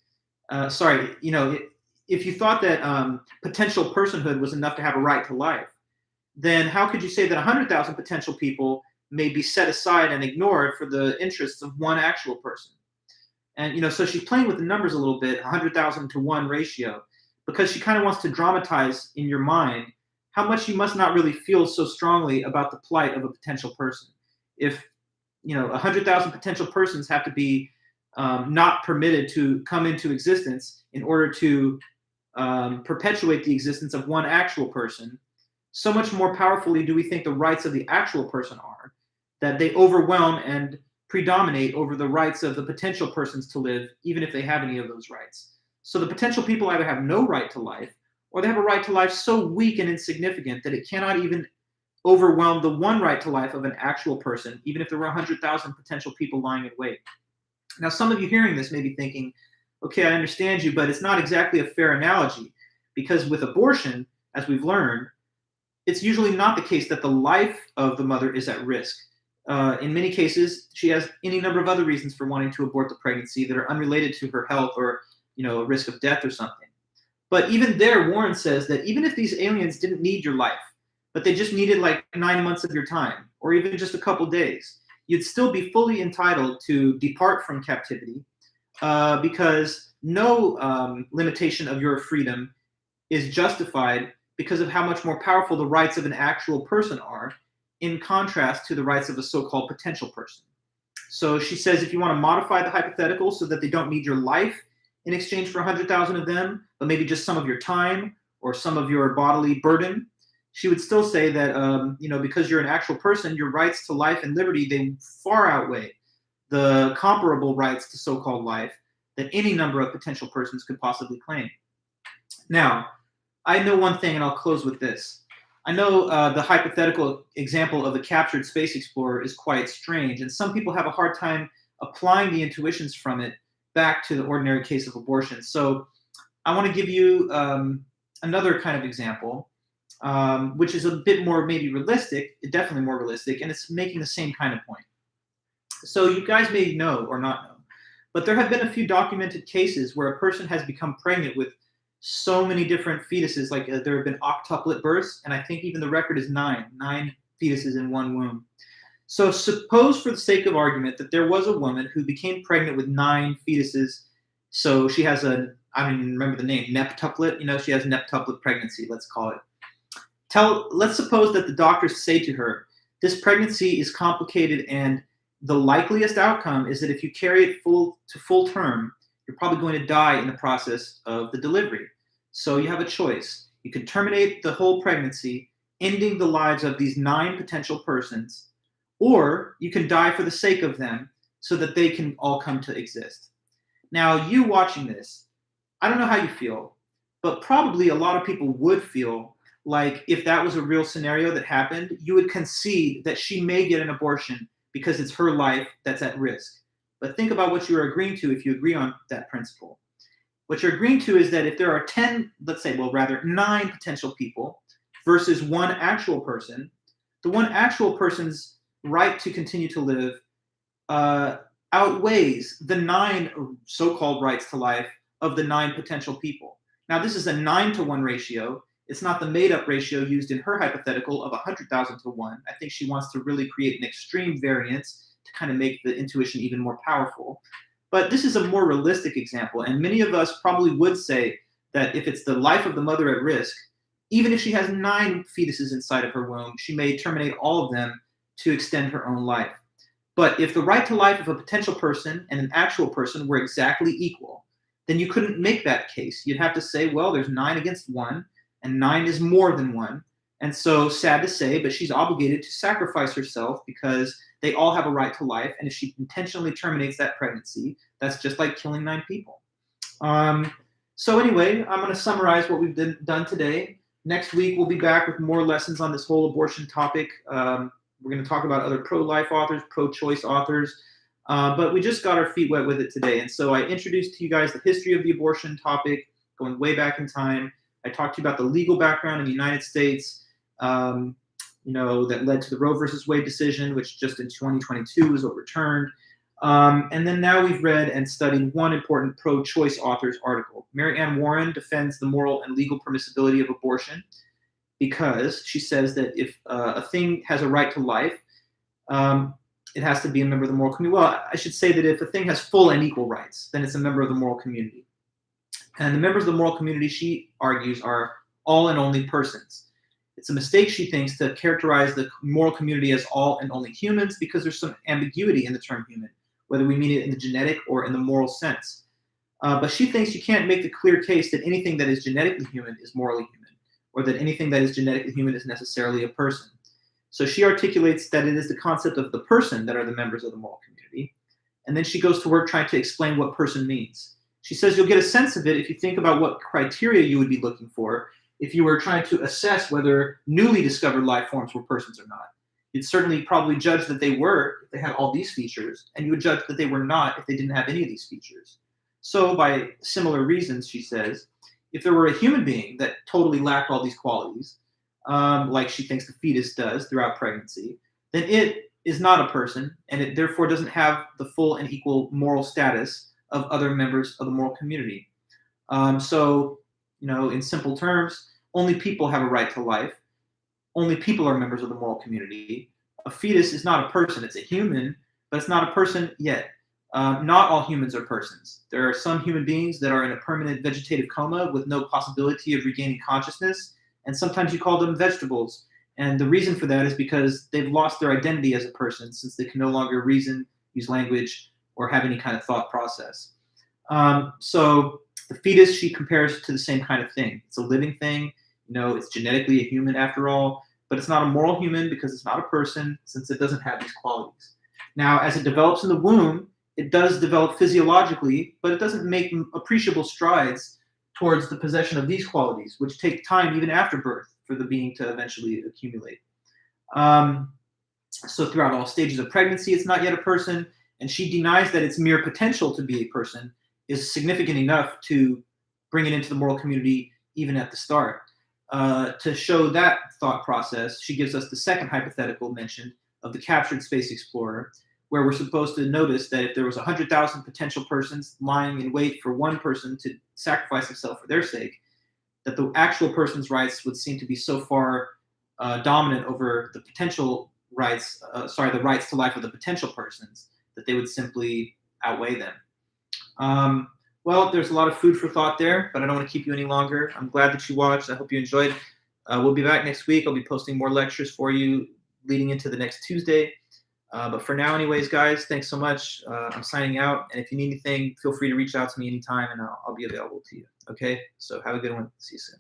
if you thought that potential personhood was enough to have a right to life, then how could you say that 100,000 potential people may be set aside and ignored for the interests of one actual person? And, so she's playing with the numbers a little bit, 100,000 to 1 ratio, because she kind of wants to dramatize in your mind how much you must not really feel so strongly about the plight of a potential person. If 100,000 potential persons have to be not permitted to come into existence in order to perpetuate the existence of one actual person, so much more powerfully do we think the rights of the actual person are, that they overwhelm and predominate over the rights of the potential persons to live, even if they have any of those rights. So the potential people either have no right to life, or they have a right to life so weak and insignificant that it cannot even overwhelm the one right to life of an actual person, even if there were 100,000 potential people lying in wait. Now, some of you hearing this may be thinking, okay, I understand you, but it's not exactly a fair analogy, because with abortion, as we've learned, it's usually not the case that the life of the mother is at risk. In many cases, she has any number of other reasons for wanting to abort the pregnancy that are unrelated to her health or, a risk of death or something. But even there, Warren says that even if these aliens didn't need your life, but they just needed like 9 months of your time, or even just a couple days, you'd still be fully entitled to depart from captivity, because no limitation of your freedom is justified because of how much more powerful the rights of an actual person are, in contrast to the rights of a so-called potential person. So she says if you want to modify the hypothetical so that they don't need your life in exchange for 100,000 of them, but maybe just some of your time or some of your bodily burden, she would still say that, because you're an actual person, your rights to life and liberty, they far outweigh the comparable rights to so-called life that any number of potential persons could possibly claim. Now, I know one thing, and I'll close with this. I know the hypothetical example of the captured space explorer is quite strange, and some people have a hard time applying the intuitions from it back to the ordinary case of abortion. So I want to give you another kind of example, which is a bit more maybe realistic, definitely more realistic, and it's making the same kind of point. So you guys may know or not know, but there have been a few documented cases where a person has become pregnant with so many different fetuses, like there have been octuplet births, and I think even the record is nine fetuses in one womb. So suppose, for the sake of argument, that there was a woman who became pregnant with 9 fetuses. So she has I don't even remember the name, neptuplet. She has neptuplet pregnancy, let's call it. Let's suppose that the doctors say to her, this pregnancy is complicated, and the likeliest outcome is that if you carry it to full term, you're probably going to die in the process of the delivery. So you have a choice. You can terminate the whole pregnancy, ending the lives of these 9 potential persons, or you can die for the sake of them so that they can all come to exist. Now, you watching this, I don't know how you feel, but probably a lot of people would feel like if that was a real scenario that happened, you would concede that she may get an abortion because it's her life that's at risk. But think about what you're agreeing to if you agree on that principle. What you're agreeing to is that if there are 9 potential people versus one actual person, the one actual person's right to continue to live outweighs the 9 so-called rights to life of the 9 potential people. Now, this is a 9-to-1 ratio. It's not the made-up ratio used in her hypothetical of 100,000 to 1. I think she wants to really create an extreme variance to kind of make the intuition even more powerful. But this is a more realistic example, and many of us probably would say that if it's the life of the mother at risk, even if she has 9 fetuses inside of her womb, she may terminate all of them to extend her own life. But if the right to life of a potential person and an actual person were exactly equal, then you couldn't make that case. You'd have to say, well, there's 9 against 1, and 9 is more than 1. And so, sad to say, but she's obligated to sacrifice herself because they all have a right to life. And if she intentionally terminates that pregnancy, that's just like killing 9 people. So anyway, I'm going to summarize what we've done today. Next week, we'll be back with more lessons on this whole abortion topic. We're going to talk about other pro-life authors, pro-choice authors. But we just got our feet wet with it today. And so I introduced to you guys the history of the abortion topic, going way back in time. I talked to you about the legal background in the United States, that led to the Roe versus Wade decision, which just in 2022 was overturned. And then now we've read and studied one important pro-choice author's article. Mary Ann Warren defends the moral and legal permissibility of abortion because she says that if a thing has a right to life, it has to be a member of the moral community. Well, I should say that if a thing has full and equal rights, then it's a member of the moral community. And the members of the moral community, she argues, are all and only persons. It's a mistake, she thinks, to characterize the moral community as all and only humans because there's some ambiguity in the term human. whether we mean it in the genetic or in the moral sense. But she thinks you can't make the clear case that anything that is genetically human is morally human, or that anything that is genetically human is necessarily a person. So she articulates that it is the concept of the person that are the members of the moral community. And then she goes to work trying to explain what person means. She says you'll get a sense of it if you think about what criteria you would be looking for if you were trying to assess whether newly discovered life forms were persons or not. You'd certainly probably judge that they were if they had all these features, and you would judge that they were not if they didn't have any of these features. So, by similar reasons, she says, if there were a human being that totally lacked all these qualities, like she thinks the fetus does throughout pregnancy, then it is not a person, and it therefore doesn't have the full and equal moral status of other members of the moral community. So, in simple terms, only people have a right to life. Only people are members of the moral community. A fetus is not a person. It's a human, but it's not a person yet. Not all humans are persons. There are some human beings that are in a permanent vegetative coma with no possibility of regaining consciousness, and sometimes you call them vegetables. And the reason for that is because they've lost their identity as a person since they can no longer reason, use language, or have any kind of thought process. So the fetus she compares to the same kind of thing. It's a living thing. It's genetically a human after all, but it's not a moral human because it's not a person since it doesn't have these qualities. Now, as it develops in the womb, it does develop physiologically, but it doesn't make appreciable strides towards the possession of these qualities, which take time even after birth for the being to eventually accumulate. So throughout all stages of pregnancy, it's not yet a person, and she denies that its mere potential to be a person is significant enough to bring it into the moral community even at the start. To show that thought process, she gives us the second hypothetical mentioned of the captured space explorer, where we're supposed to notice that if there was 100,000 potential persons lying in wait for one person to sacrifice himself for their sake, that the actual person's rights would seem to be so far dominant over the potential rights, the rights to life of the potential persons, that they would simply outweigh them. Well, there's a lot of food for thought there, but I don't want to keep you any longer. I'm glad that you watched. I hope you enjoyed. We'll be back next week. I'll be posting more lectures for you leading into the next Tuesday. But for now, anyways, guys, thanks so much. I'm signing out. And if you need anything, feel free to reach out to me anytime, and I'll be available to you. Okay? So have a good one. See you soon.